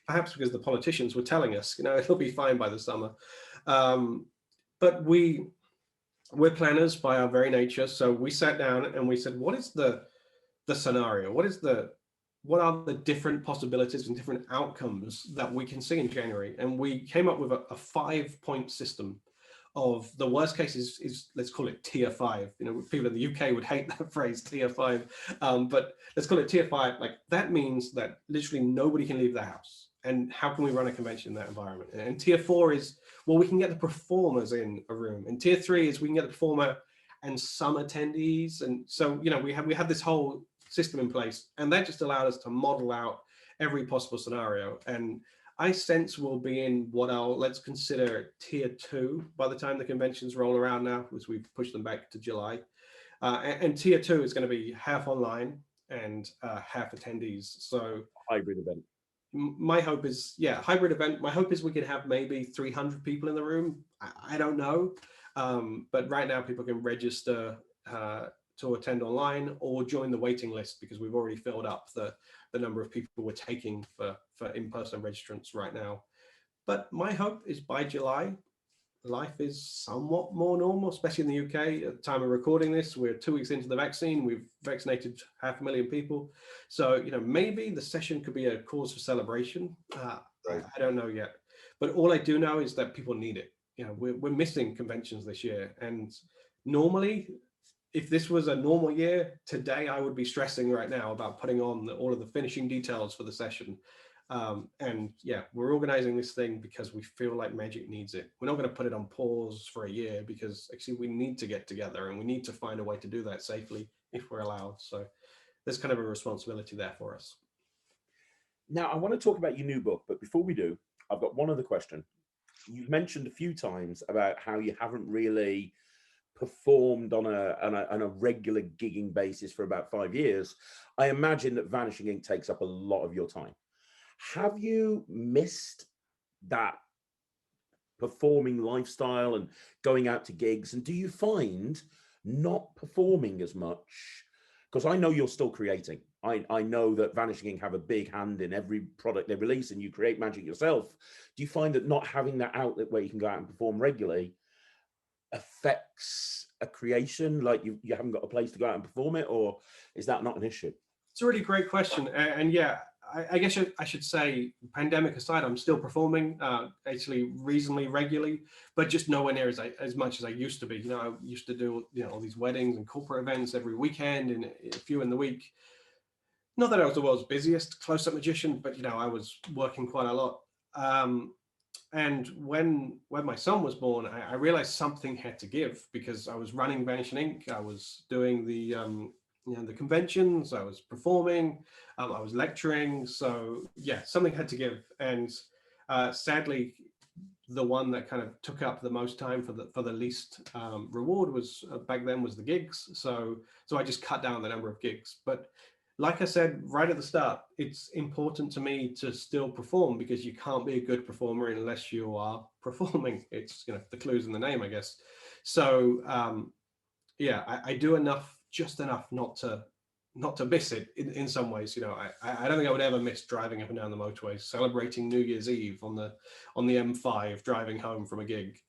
perhaps because the politicians were telling us, it'll be fine by the summer. But we're planners by our very nature. So we sat down and we said, what is the scenario? What are the different possibilities and different outcomes that we can see in January? And we came up with a 5-point system of the worst case is let's call it tier 5. People in the UK would hate that phrase, tier 5, but let's call it tier 5. Like, that means that literally nobody can leave the house. And how can we run a convention in that environment? And tier 4 is, well, we can get the performers in a room. And tier 3 is we can get the performer and some attendees. And so, we have this whole system in place, and that just allowed us to model out every possible scenario. And I sense we'll be in what let's consider tier 2 by the time the conventions roll around now, because we've pushed them back to July. And tier 2 is going to be half online and half attendees. So
hybrid event.
My hope is, hybrid event. My hope is we could have maybe 300 people in the room. I don't know. But right now people can register to attend online or join the waiting list, because we've already filled up the number of people we're taking for in-person registrants right now. But my hope is by July, life is somewhat more normal, especially in the UK. At the time of recording this, we're 2 weeks into the vaccine. We've vaccinated 500,000 people. So, maybe the session could be a cause for celebration. Right. I don't know yet. But all I do know is that people need it. We're missing conventions this year. And normally, if this was a normal year, today I would be stressing right now about putting on all of the finishing details for the session. And we're organizing this thing because we feel like Magic needs it. We're not going to put it on pause for a year, because actually we need to get together and we need to find a way to do that safely if we're allowed. So there's kind of a responsibility there for us.
Now, I want to talk about your new book, but before we do, I've got one other question. You've mentioned a few times about how you haven't really performed on a regular gigging basis for about 5 years. I imagine that Vanishing Inc takes up a lot of your time. Have you missed that performing lifestyle and going out to gigs? And do you find not performing as much? Because I know you're still creating. I know that Vanishing Inc have a big hand in every product they release, and you create magic yourself. Do you find that not having that outlet where you can go out and perform regularly affects a creation? Like you haven't got a place to go out and perform it, or is that not an issue?
It's a really great question. And I guess I should say, pandemic aside, I'm still performing actually reasonably regularly, but just nowhere near as much as I used to be. I used to do all these weddings and corporate events every weekend and a few in the week. Not that I was the world's busiest close-up magician, but I was working quite a lot. And when my son was born, I realized something had to give, because I was running Vanishing Inc. I was doing the conventions, I was performing, I was lecturing. So something had to give. And sadly, the one that kind of took up the most time for the least reward was back then was the gigs. So I just cut down the number of gigs. But like I said right at the start, it's important to me to still perform, because you can't be a good performer unless you are performing. It's the clue's in the name, I guess. So I do just enough not to miss it in some ways. I don't think I would ever miss driving up and down the motorway, celebrating New Year's Eve on the M5, driving home from a gig.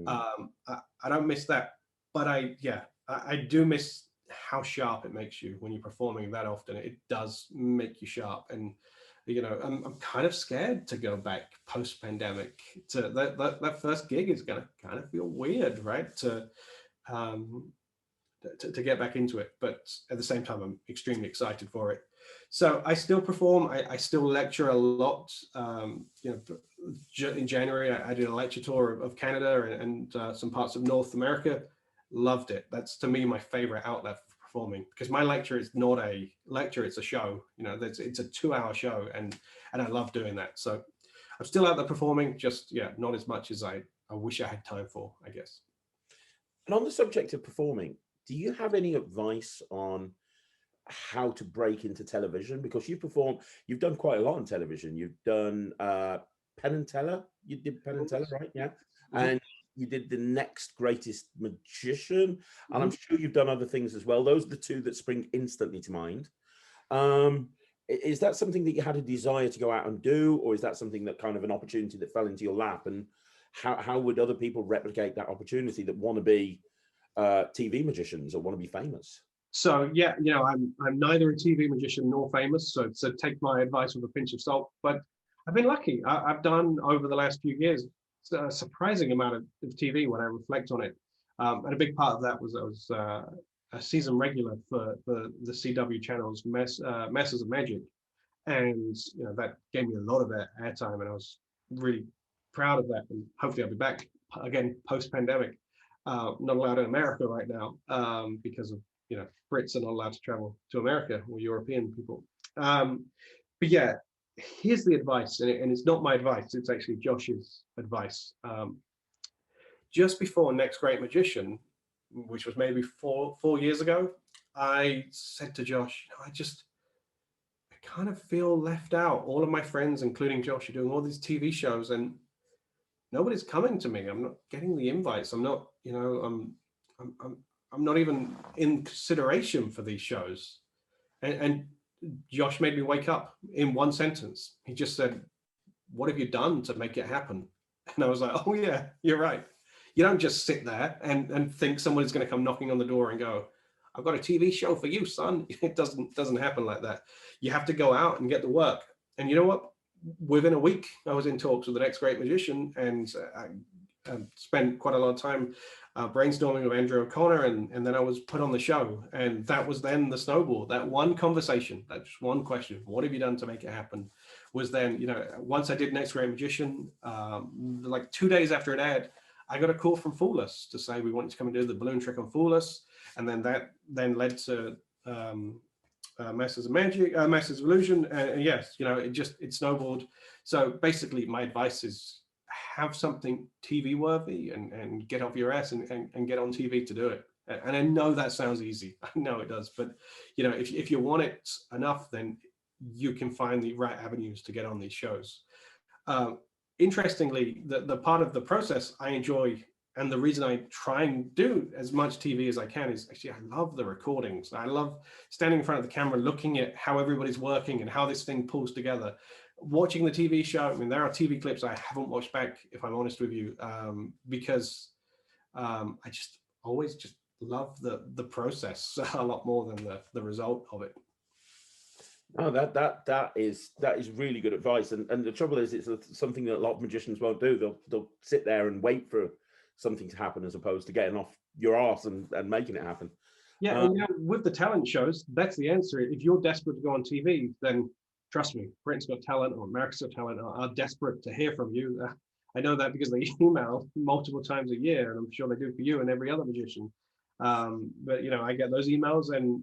I don't miss that, but I do miss how sharp it makes you when you're performing that often. It does make you sharp. And I'm kind of scared to go back post-pandemic. To that first gig is gonna kind of feel weird, right? To get back into it, but at the same time I'm extremely excited for it. So I still perform. I still lecture a lot. In January I did a lecture tour of Canada and some parts of North America. Loved it. That's, to me, my favorite outlet for performing, because my lecture is not a lecture, it's a show. It's a 2-hour show, and I love doing that. So I'm still out there performing, just not as much as I wish I had time for, I guess.
And on the subject of performing, do you have any advice on how to break into television? Because you've done quite a lot on television. You've done Penn Teller. You did Penn Teller, right? Yeah. And you did The Next Greatest Magician, and I'm sure you've done other things as well. Those are the two that spring instantly to mind. Is that something that you had a desire to go out and do, or is that something that kind of an opportunity that fell into your lap? And how would other people replicate that opportunity that want to be TV magicians or want to be famous?
So yeah, I'm neither a TV magician nor famous, so take my advice with a pinch of salt. But I've been lucky. I've done over the last few years a surprising amount of TV when I reflect on it, and a big part of that was I was a season regular for the CW channel's Masters of Magic, and that gave me a lot of airtime, and I was really proud of that. And hopefully, I'll be back again post-pandemic. Not allowed in America right now because of Brits are not allowed to travel to America, or European people. But yeah, here's the advice, and it's not my advice, it's actually Josh's advice. Just before Next Great Magician, which was maybe four years ago, I said to Josh, I kind of feel left out. All of my friends, including Josh, are doing all these TV shows, and nobody's coming to me. I'm not getting the invites. I'm not, I'm not even in consideration for these shows. And Josh made me wake up in one sentence. He just said, "What have you done to make it happen?" And I was like, "Oh yeah, you're right. You don't just sit there and think somebody's going to come knocking on the door and go, 'I've got a TV show for you, son.' It doesn't happen like that. You have to go out and get the work." And you know what? Within a week, I was in talks with The Next Great Magician, and I spent quite a lot of time brainstorming with Andrew O'Connor, and then I was put on the show. And that was then the snowball. That one conversation, that just one question, "What have you done to make it happen?" was then, once I did Next Great Magician, like 2 days after it aired, I got a call from Fool Us to say we wanted to come and do the balloon trick on Fool Us. And then that led to Masters of Magic, Masters of Illusion, and yes, it snowballed. So basically, my advice is have something TV worthy and get off your ass and get on TV to do it. And I know that sounds easy. I know it does, but if you want it enough, then you can find the right avenues to get on these shows. Interestingly, the part of the process I enjoy, and the reason I try and do as much TV as I can, is actually I love the recordings. I love standing in front of the camera, looking at how everybody's working and how this thing pulls together. Watching the TV show, I mean, there are TV clips I haven't watched back, if I'm honest with you, because I just always just love the process a lot more than the result of it.
Oh, that is really good advice. And the trouble is, it's something that a lot of magicians won't do. They'll sit there and wait for something to happen, as opposed to getting off your arse and making it happen.
Yeah, and with the talent shows, that's the answer. If you're desperate to go on TV, then trust me, Britain's Got Talent or America's Got Talent are desperate to hear from you. I know that because they email multiple times a year, and I'm sure they do for you and every other magician. But I get those emails, and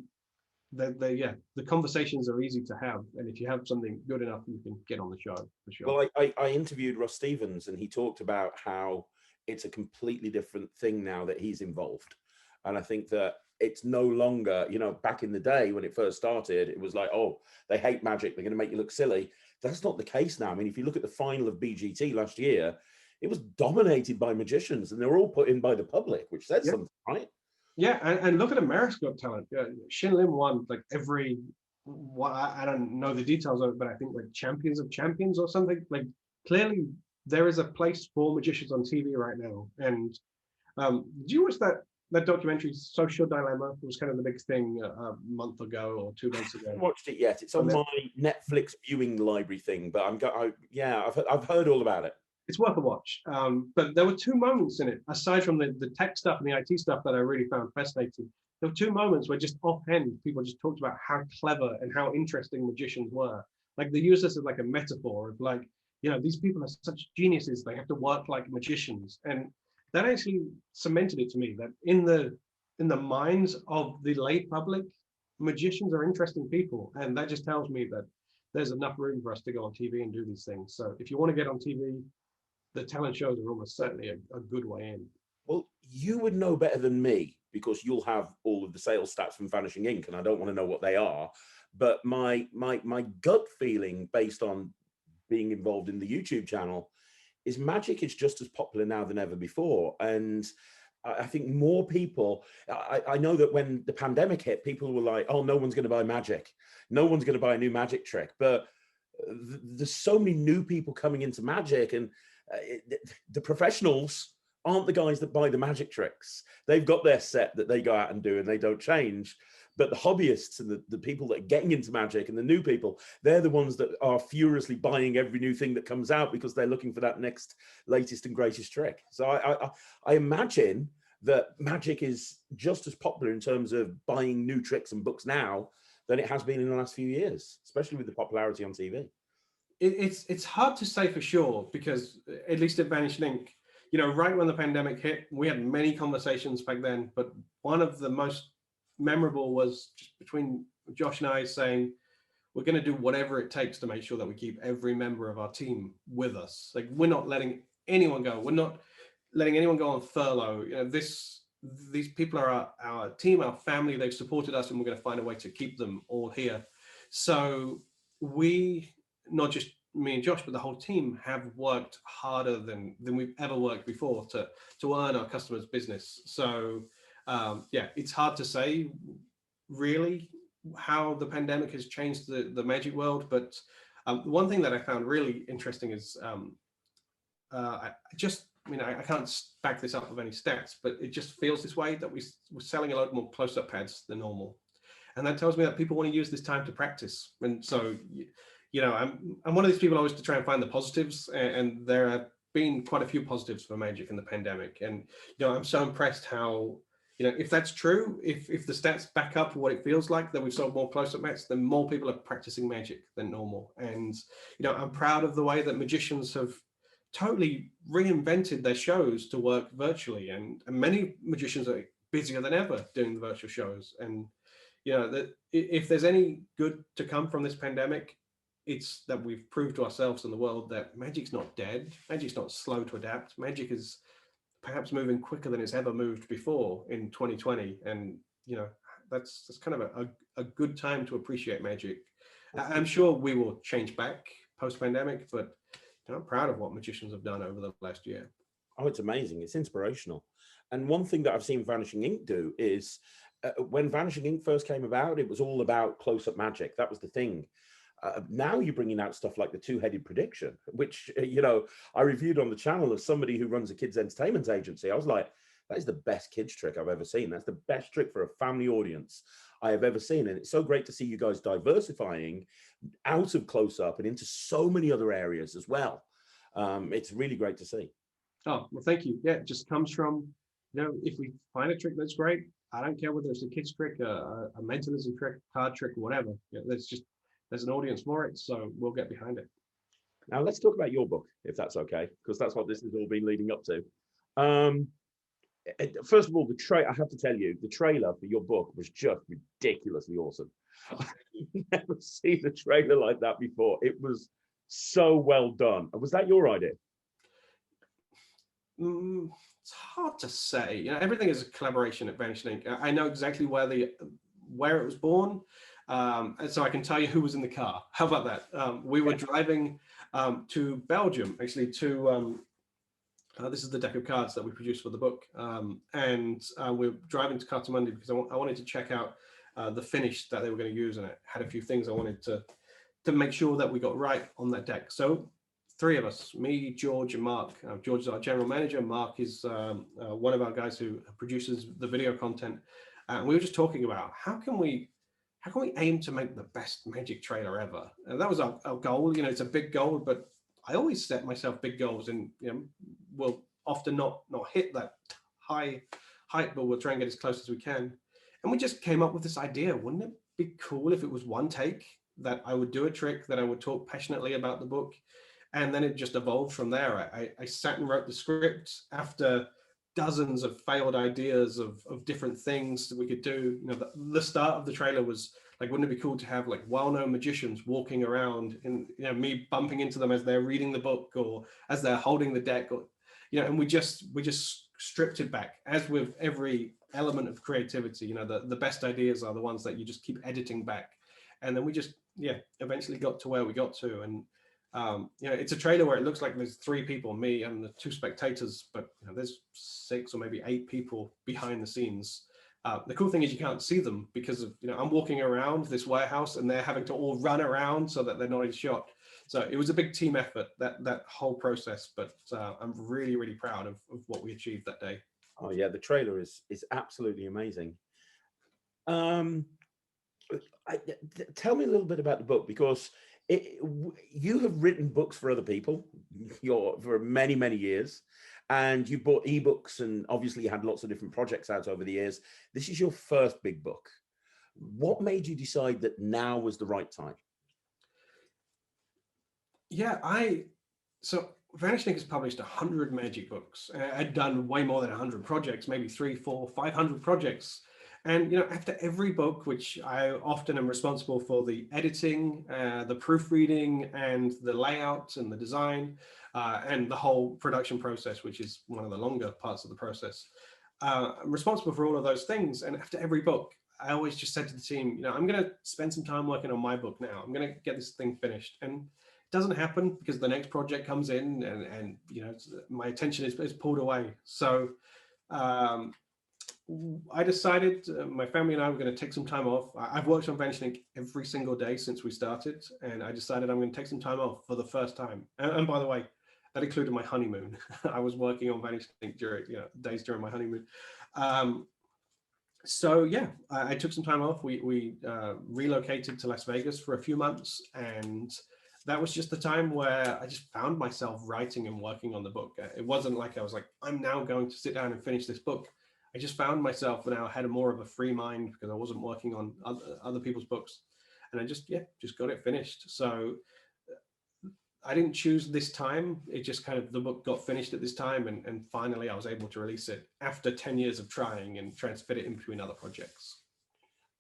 the conversations are easy to have. And if you have something good enough, you can get on the show for sure.
Well, I interviewed Russ Stevens, and he talked about how it's a completely different thing now that he's involved. And I think that it's no longer, back in the day when it first started, it was like, oh, they hate magic, they're going to make you look silly. That's not the case now. I mean, if you look at the final of BGT last year, it was dominated by magicians, and they were all put in by the public, which says something, right?
Yeah, and look at America's Got Talent. Shin Lim won like I don't know the details of it, but I think like Champions of Champions or something. Like, clearly there is a place for magicians on TV right now. And did you watch that documentary, Social Dilemma? It was kind of the big thing a month ago or 2 months ago.
I haven't watched it yet. It's on my Netflix viewing library thing, but I've heard all about it.
It's worth a watch. But there were 2 moments in it, aside from the tech stuff and the IT stuff that I really found fascinating. There were 2 moments where just offhand, people just talked about how clever and how interesting magicians were. Like, they use this as like a metaphor of like, these people are such geniuses, they have to work like magicians. And that actually cemented it to me that in the minds of the lay public, magicians are interesting people. And that just tells me that there's enough room for us to go on TV and do these things. So if you want to get on TV, the talent shows are almost certainly a good way in.
Well, you would know better than me, because you'll have all of the sales stats from Vanishing Inc, and I don't want to know what they are. But my gut feeling, based on being involved in the YouTube channel, is magic is just as popular now than ever before. And I think more people, I know that when the pandemic hit, people were like, oh, no one's going to buy magic. No one's going to buy a new magic trick. But there's so many new people coming into magic, and the professionals aren't the guys that buy the magic tricks. They've got their set that they go out and do, and they don't change. But the hobbyists and the people that are getting into magic and the new people, they're the ones that are furiously buying every new thing that comes out because they're looking for that next latest and greatest trick. So I imagine that magic is just as popular in terms of buying new tricks and books now than it has been in the last few years, especially with the popularity on TV.
It's hard to say for sure, because at least at Vanishing Inc, you know, right when the pandemic hit, we had many conversations back then, but one of the most memorable was just between Josh and I saying, we're going to do whatever it takes to make sure that we keep every member of our team with us. Like, we're not letting anyone go. We're not letting anyone go on furlough. You know, these people are our team, our family. They've supported us, and we're going to find a way to keep them all here. So we, not just me and Josh, but the whole team, have worked harder than we've ever worked before to earn our customers' business. So yeah, it's hard to say really how the pandemic has changed the magic world. But one thing that I found really interesting is I can't back this up with any stats, but it just feels this way, that we're selling a lot more close-up pads than normal. And that tells me that people want to use this time to practice. And so, you know, I'm one of these people always to try and find the positives, and there have been quite a few positives for magic in the pandemic. And, you know, I'm so impressed how, you know, if that's true, if the stats back up what it feels like, that we've sold more close-up mats, then more people are practicing magic than normal. And, you know, I'm proud of the way that magicians have totally reinvented their shows to work virtually, and many magicians are busier than ever doing the virtual shows. And, you know, that if there's any good to come from this pandemic, it's that we've proved to ourselves and the world that magic's not dead. Magic's not slow to adapt. Magic is perhaps moving quicker than it's ever moved before in 2020. And, you know, that's kind of a good time to appreciate magic. I'm sure we will change back post-pandemic, but, you know, I'm proud of what magicians have done over the last year.
Oh, it's amazing. It's inspirational. And one thing that I've seen Vanishing Inc do is when Vanishing Inc first came about, it was all about close-up magic. That was the thing. Now you're bringing out stuff like the two-headed prediction, which, you know, I reviewed on the channel as somebody who runs a kids entertainment agency. I was like, that is the best kids trick I've ever seen. That's the best trick for a family audience I have ever seen. And it's so great to see you guys diversifying out of close-up and into so many other areas as well. It's really great to see.
Oh, well, thank you. Yeah, it just comes from, you know, if we find a trick that's great, I don't care whether it's a kids trick, a mentalism trick, card trick, whatever. You know, there's an audience for it, so we'll get behind it.
Now let's talk about your book, if that's okay, because that's what this has all been leading up to. First of all, I have to tell you, the trailer for your book was just ridiculously awesome. I've never seen a trailer like that before. It was so well done. Was that your idea?
It's hard to say. You know, everything is a collaboration at Vanishing Inc. I know exactly where it was born. And so I can tell you who was in the car. How about that? We were driving to Belgium, actually, to this is the deck of cards that we produced for the book. And we're driving to Cartamundi because I wanted to check out the finish that they were going to use, and it had a few things I wanted to make sure that we got right on that deck. So three of us, me, George, and Mark. George is our general manager. Mark is one of our guys who produces the video content. And we were just talking about how can we aim to make the best magic trailer ever? And that was our goal. You know, it's a big goal, but I always set myself big goals, and, you know, we'll often not hit that high height, but we'll try and get as close as we can. And we just came up with this idea. Wouldn't it be cool if it was one take that I would do a trick, that I would talk passionately about the book? And then it just evolved from there. I sat and wrote the script after dozens of failed ideas of different things that we could do. You know, the start of the trailer was like, wouldn't it be cool to have like well-known magicians walking around, and, you know, me bumping into them as they're reading the book or as they're holding the deck, or, you know, and we just stripped it back, as with every element of creativity. You know, the best ideas are the ones that you just keep editing back. And then we just, yeah, eventually got to where we got to. And It's a trailer where it looks like there's 3 people, me and the 2 spectators, but there's 6 or maybe 8 people behind the scenes. The cool thing is you can't see them because of, I'm walking around this warehouse and they're having to all run around so that they're not in shot. So it was a big team effort, that whole process, but I'm really, really proud of what we achieved that day.
Oh yeah, the trailer is absolutely amazing. Tell me a little bit about the book, because you have written books for other people for many, many years, and you bought ebooks, and obviously you had lots of different projects out over the years. This is your first big book. What made you decide that now was the right time?
Yeah, so Vanishing Inc has published 100 magic books. I'd done way more than 100 projects, maybe 300, 400, 500 projects. And after every book, which I often am responsible for the editing, the proofreading, and the layout and the design, and the whole production process, which is one of the longer parts of the process. I'm responsible for all of those things. And after every book, I always just said to the team, I'm going to spend some time working on my book now. I'm going to get this thing finished. And it doesn't happen because the next project comes in and my attention is pulled away. So I decided, my family and I were going to take some time off. I've worked on Vanishing Inc every single day since we started, and I decided I'm going to take some time off for the first time. And by the way, that included my honeymoon. I was working on Vanishing Inc during days during my honeymoon. So yeah, I took some time off. We relocated to Las Vegas for a few months, and that was just the time where I just found myself writing and working on the book. It wasn't like I was like, I'm now going to sit down and finish this book. I just found myself now had more of a free mind because I wasn't working on other people's books, and I just got it finished. So I didn't choose this time. It just kind of, the book got finished at this time, and finally I was able to release it after 10 years of trying and trying to fit it in between other projects.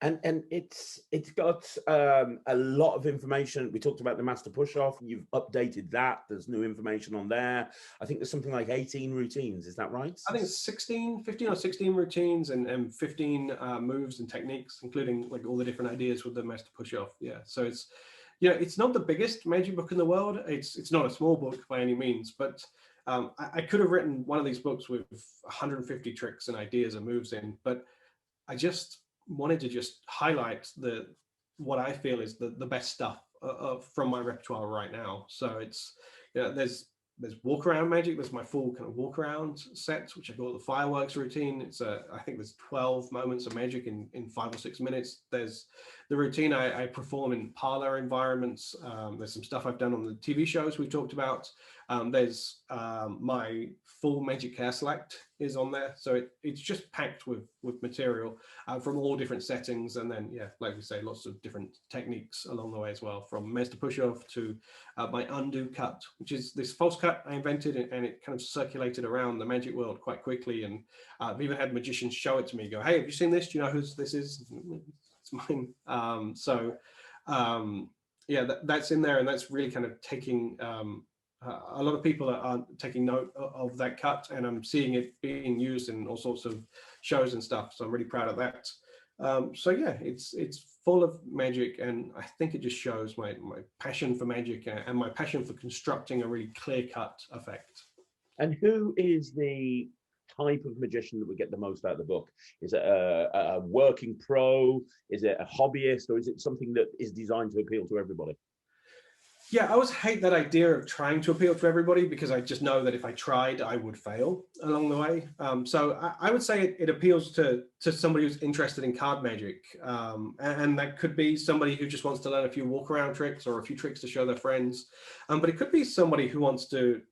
And it's got a lot of information. We talked about the master push-off. You've updated that. There's new information on there. I think there's something like 18 routines. Is that right?
I think it's 15 or 16 routines and 15 moves and techniques, including like all the different ideas with the master push-off. Yeah. So it's, it's not the biggest magic book in the world. It's not a small book by any means, but I could have written one of these books with 150 tricks and ideas and moves in, but I just wanted to just highlight what I feel is the best stuff from my repertoire right now. So it's, there's walk around magic. There's my full kind of walk around set, which I call the fireworks routine. It's I think there's 12 moments of magic in 5 or 6 minutes. There's the routine I perform in parlor environments. There's some stuff I've done on the TV shows we've talked about. There's my full magic care select is on there. So it's just packed with material from all different settings. And then, like we say, lots of different techniques along the way as well, from master push-off to my undo cut, which is this false cut I invented, and it kind of circulated around the magic world quite quickly. And I've even had magicians show it to me, go, hey, have you seen this? Do you know whose this is? It's mine. That's in there, and that's really kind of taking a lot of people are taking note of that cut, and I'm seeing it being used in all sorts of shows and stuff. So I'm really proud of that. It's full of magic, and I think it just shows my passion for magic and my passion for constructing a really clear-cut effect.
And who is the type of magician that would get the most out of the book? Is it a working pro? Is it a hobbyist? Or is it something that is designed to appeal to everybody?
Yeah, I always hate that idea of trying to appeal to everybody, because I just know that if I tried, I would fail along the way. So I would say it appeals to somebody who's interested in card magic. And that could be somebody who just wants to learn a few walk around tricks or a few tricks to show their friends. But it could be somebody who wants to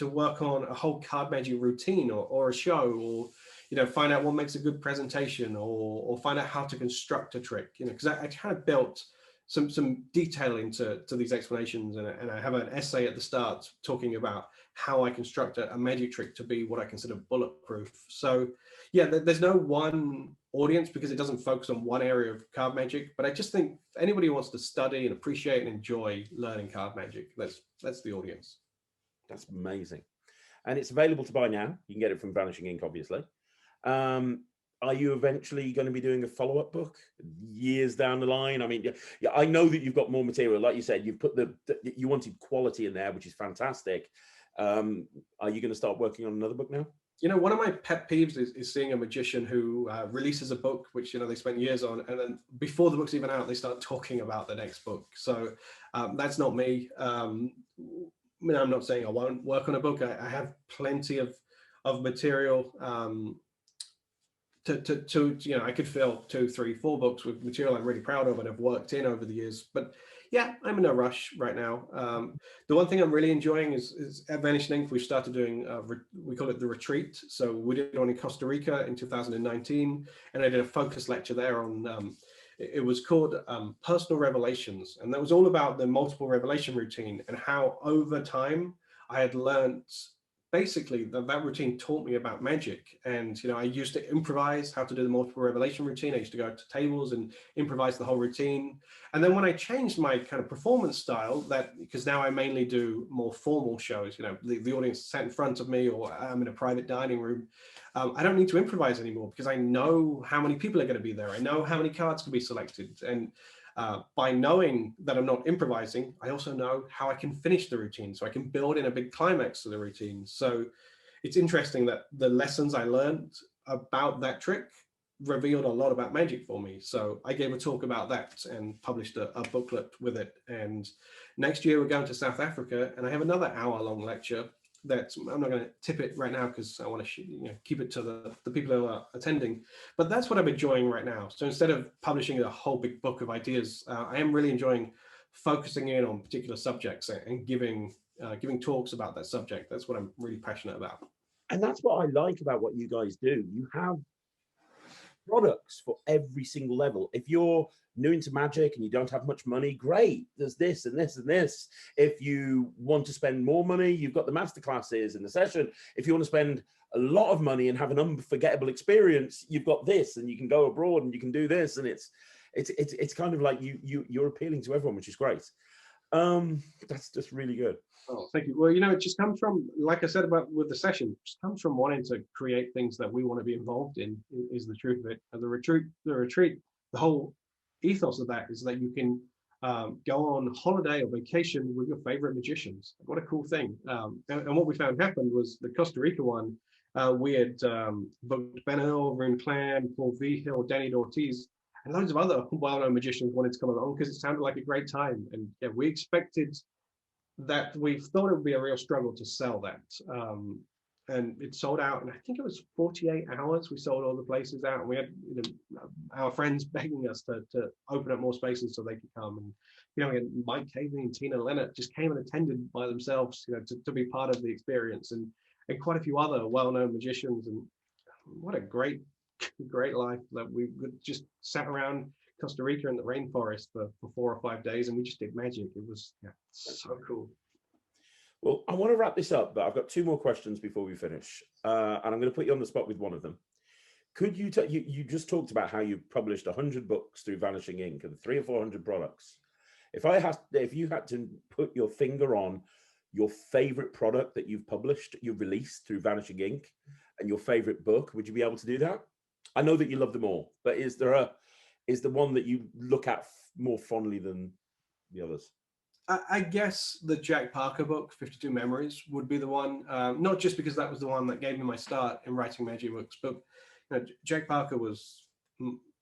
work on a whole card magic routine or a show, or find out what makes a good presentation, or find out how to construct a trick. Because I kind of built some detail into these explanations, and I have an essay at the start talking about how I construct a magic trick to be what I consider bulletproof. So yeah, there's no one audience because it doesn't focus on one area of card magic, but I just think anybody who wants to study and appreciate and enjoy learning card magic, that's the audience.
That's amazing. And it's available to buy now. You can get it from Vanishing Inc, obviously. are you eventually going to be doing a follow-up book years down the line? I mean, yeah, I know that you've got more material. Like you said, you've put you wanted quality in there, which is fantastic. Are you going to start working on another book now?
You know, one of my pet peeves is seeing a magician who releases a book, which, you know, they spent years on, and then before the book's even out, they start talking about the next book. So that's not me. I mean, I'm not saying I won't work on a book. I have plenty of material to you know, I could fill 2, 3, 4 books with material I'm really proud of and have worked in over the years. But yeah, I'm in no rush right now. The one thing I'm really enjoying is at Vanishing Inc. We've started doing, we call it the retreat. So we did one in Costa Rica in 2019, and I did a focus lecture there on, it was called Personal Revelations. And that was all about the multiple revelation routine and how over time I had learned basically that routine taught me about magic. And, you know, I used to improvise how to do the multiple revelation routine. I used to go to tables and improvise the whole routine. And then when I changed my kind of performance style, because now I mainly do more formal shows, you know, the audience sat in front of me, or I'm in a private dining room. I don't need to improvise anymore because I know how many people are going to be there. I know how many cards can be selected. And by knowing that I'm not improvising, I also know how I can finish the routine. So I can build in a big climax to the routine. So it's interesting that the lessons I learned about that trick revealed a lot about magic for me. So I gave a talk about that and published a booklet with it. And next year we're going to South Africa, and I have another hour-long lecture that I'm not going to tip it right now because I want to keep it to the people who are attending. But that's what I'm enjoying right now. So instead of publishing a whole big book of ideas, I am really enjoying focusing in on particular subjects and giving talks about that subject. That's what I'm really passionate about.
And that's what I like about what you guys do. You have products for every single level. If you're new into magic and you don't have much money, great, there's this and this and this. If you want to spend more money, you've got the masterclasses and the session. If you want to spend a lot of money and have an unforgettable experience, you've got this, and you can go abroad and you can do this, and it's kind of like you're appealing to everyone, which is great. That's just really good.
Oh, thank you. Well, you know, it just comes from, like I said about with the session, it just comes from wanting to create things that we want to be involved in, is the truth of it. And the retreat, the whole ethos of that is that you can go on holiday or vacation with your favorite magicians. What a cool thing. And what we found happened was the Costa Rica one, we had booked Ben Hill, Rune Clan, Paul V. Hill, Danny Ortiz, and loads of other well-known magicians wanted to come along because it sounded like a great time. And yeah, we expected that, we thought it would be a real struggle to sell that. And it sold out, and I think it was 48 hours. We sold all the places out, and we had our friends begging us to open up more spaces so they could come. And we had Mike Caveney and Tina Leonard just came and attended by themselves, to be part of the experience, and quite a few other well-known magicians. And what a great life that we just sat around Costa Rica in the rainforest for 4 or 5 days, and we just did magic. It was so cool.
Well, I want to wrap this up, but I've got 2 more questions before we finish, and I'm going to put you on the spot with one of them. Could you you just talked about how you published 100 books through Vanishing Inc. and 300 or 400 products. If you had to put your finger on your favorite product that you've released through Vanishing Inc. and your favorite book, would you be able to do that? I know that you love them all, but is there one that you look at more fondly than the others?
I guess the Jack Parker book, 52 Memories, would be the one. Not just because that was the one that gave me my start in writing magic books, but Jack Parker was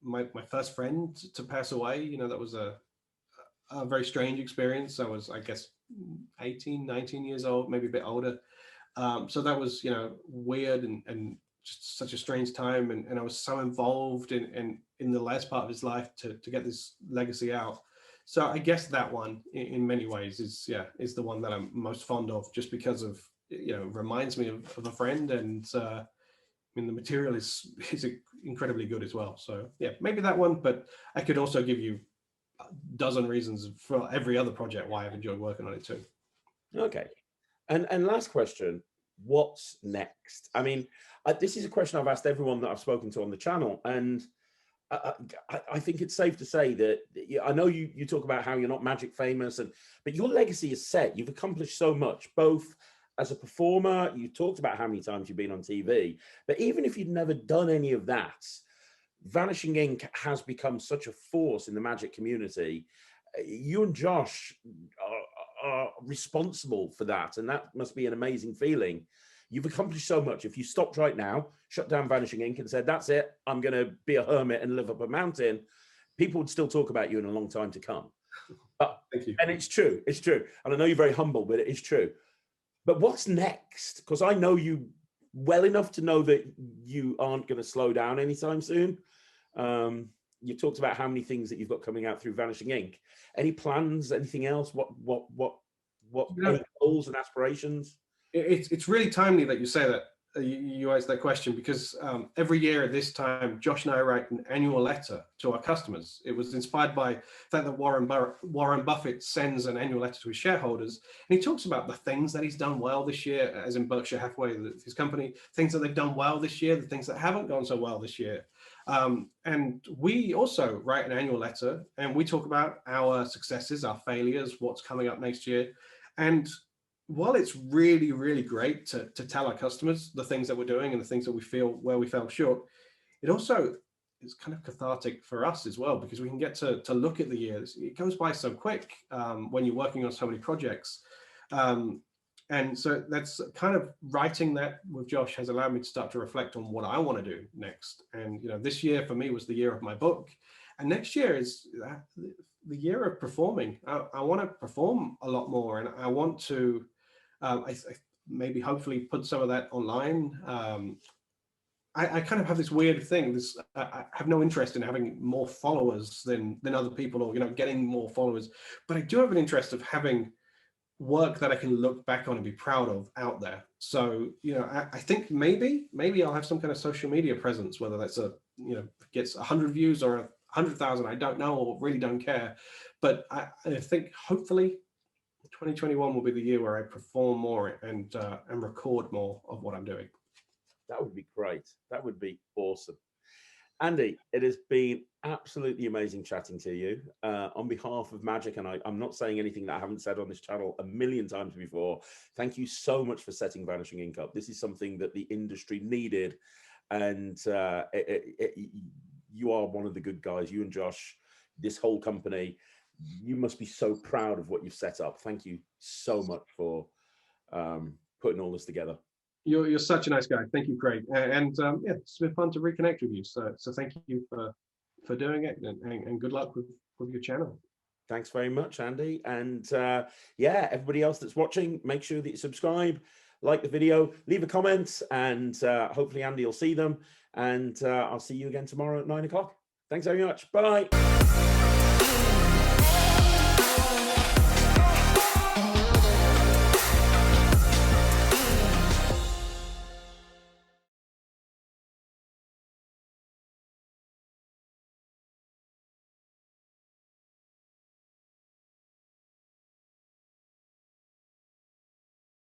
my first friend to pass away. That was a very strange experience. I was, I guess, 18, 19 years old, maybe a bit older. So that was, weird and just such a strange time. And I was so involved in the last part of his life to get this legacy out. So I guess that one, in many ways, is the one that I'm most fond of, just because of, reminds me of a friend, and the material is incredibly good as well. So yeah, maybe that one, but I could also give you a dozen reasons for every other project why I've enjoyed working on it too.
Okay, and last question: what's next? I mean, this is a question I've asked everyone that I've spoken to on the channel, and I think it's safe to say that I know you talk about how you're not magic famous, but your legacy is set. You've accomplished so much, both as a performer. You talked about how many times you've been on TV, but even if you'd never done any of that, Vanishing Inc. has become such a force in the magic community. You and Josh are responsible for that, and that must be an amazing feeling. You've accomplished so much. If you stopped right now, shut down Vanishing Inc. and said, that's it, I'm going to be a hermit and live up a mountain, people would still talk about you in a long time to come. But,
Thank you.
and it's true. And I know you're very humble, but it is true. But what's next? Because I know you well enough to know that you aren't going to slow down anytime soon. You talked about how many things that you've got coming out through Vanishing Inc. Any plans? Anything else? What any goals and aspirations?
It's really timely that you say that. You asked that question because every year at this time, Josh and I write an annual letter to our customers. It was inspired by the fact that Warren Buffett sends an annual letter to his shareholders, and he talks about the things that he's done well this year, as in Berkshire Hathaway, his company, things that they've done well this year, the things that haven't gone so well this year. And we also write an annual letter, and we talk about our successes, our failures, what's coming up next year. And while it's really, really great to tell our customers the things that we're doing and the things that we feel where we fell short, it also is kind of cathartic for us as well, because we can get to look at the years. It goes by so quick when you're working on so many projects. And so that's kind of writing that with Josh has allowed me to start to reflect on what I want to do next. And, you know, this year for me was the year of my book. And next year is the year of performing. I want to perform a lot more, and I want to I maybe hopefully put some of that online. I kind of have this weird thing. I have no interest in having more followers than other people, or, you know, getting more followers. But I do have an interest of having work that I can look back on and be proud of out there. So, you know, I think maybe I'll have some kind of social media presence, whether that's gets 100 views or 100,000. I don't know, or really don't care. But I think hopefully 2021 will be the year where I perform more and record more of what I'm doing.
That would be great. That would be awesome. Andy, it has been absolutely amazing chatting to you. On behalf of Magic, and I'm not saying anything that I haven't said on this channel a million times before, thank you so much for setting Vanishing Inc. up. This is something that the industry needed, and you are one of the good guys. You and Josh, this whole company, you must be so proud of what you've set up. Thank you so much for putting all this together.
You're such a nice guy. Thank you, Craig. And yeah, it's been fun to reconnect with you. So thank you for doing it, and good luck with your channel.
Thanks very much, Andy. And yeah, everybody else that's watching, make sure that you subscribe, like the video, leave a comment, and hopefully Andy will see them. And I'll see you again tomorrow at 9 o'clock. Thanks very much. Bye.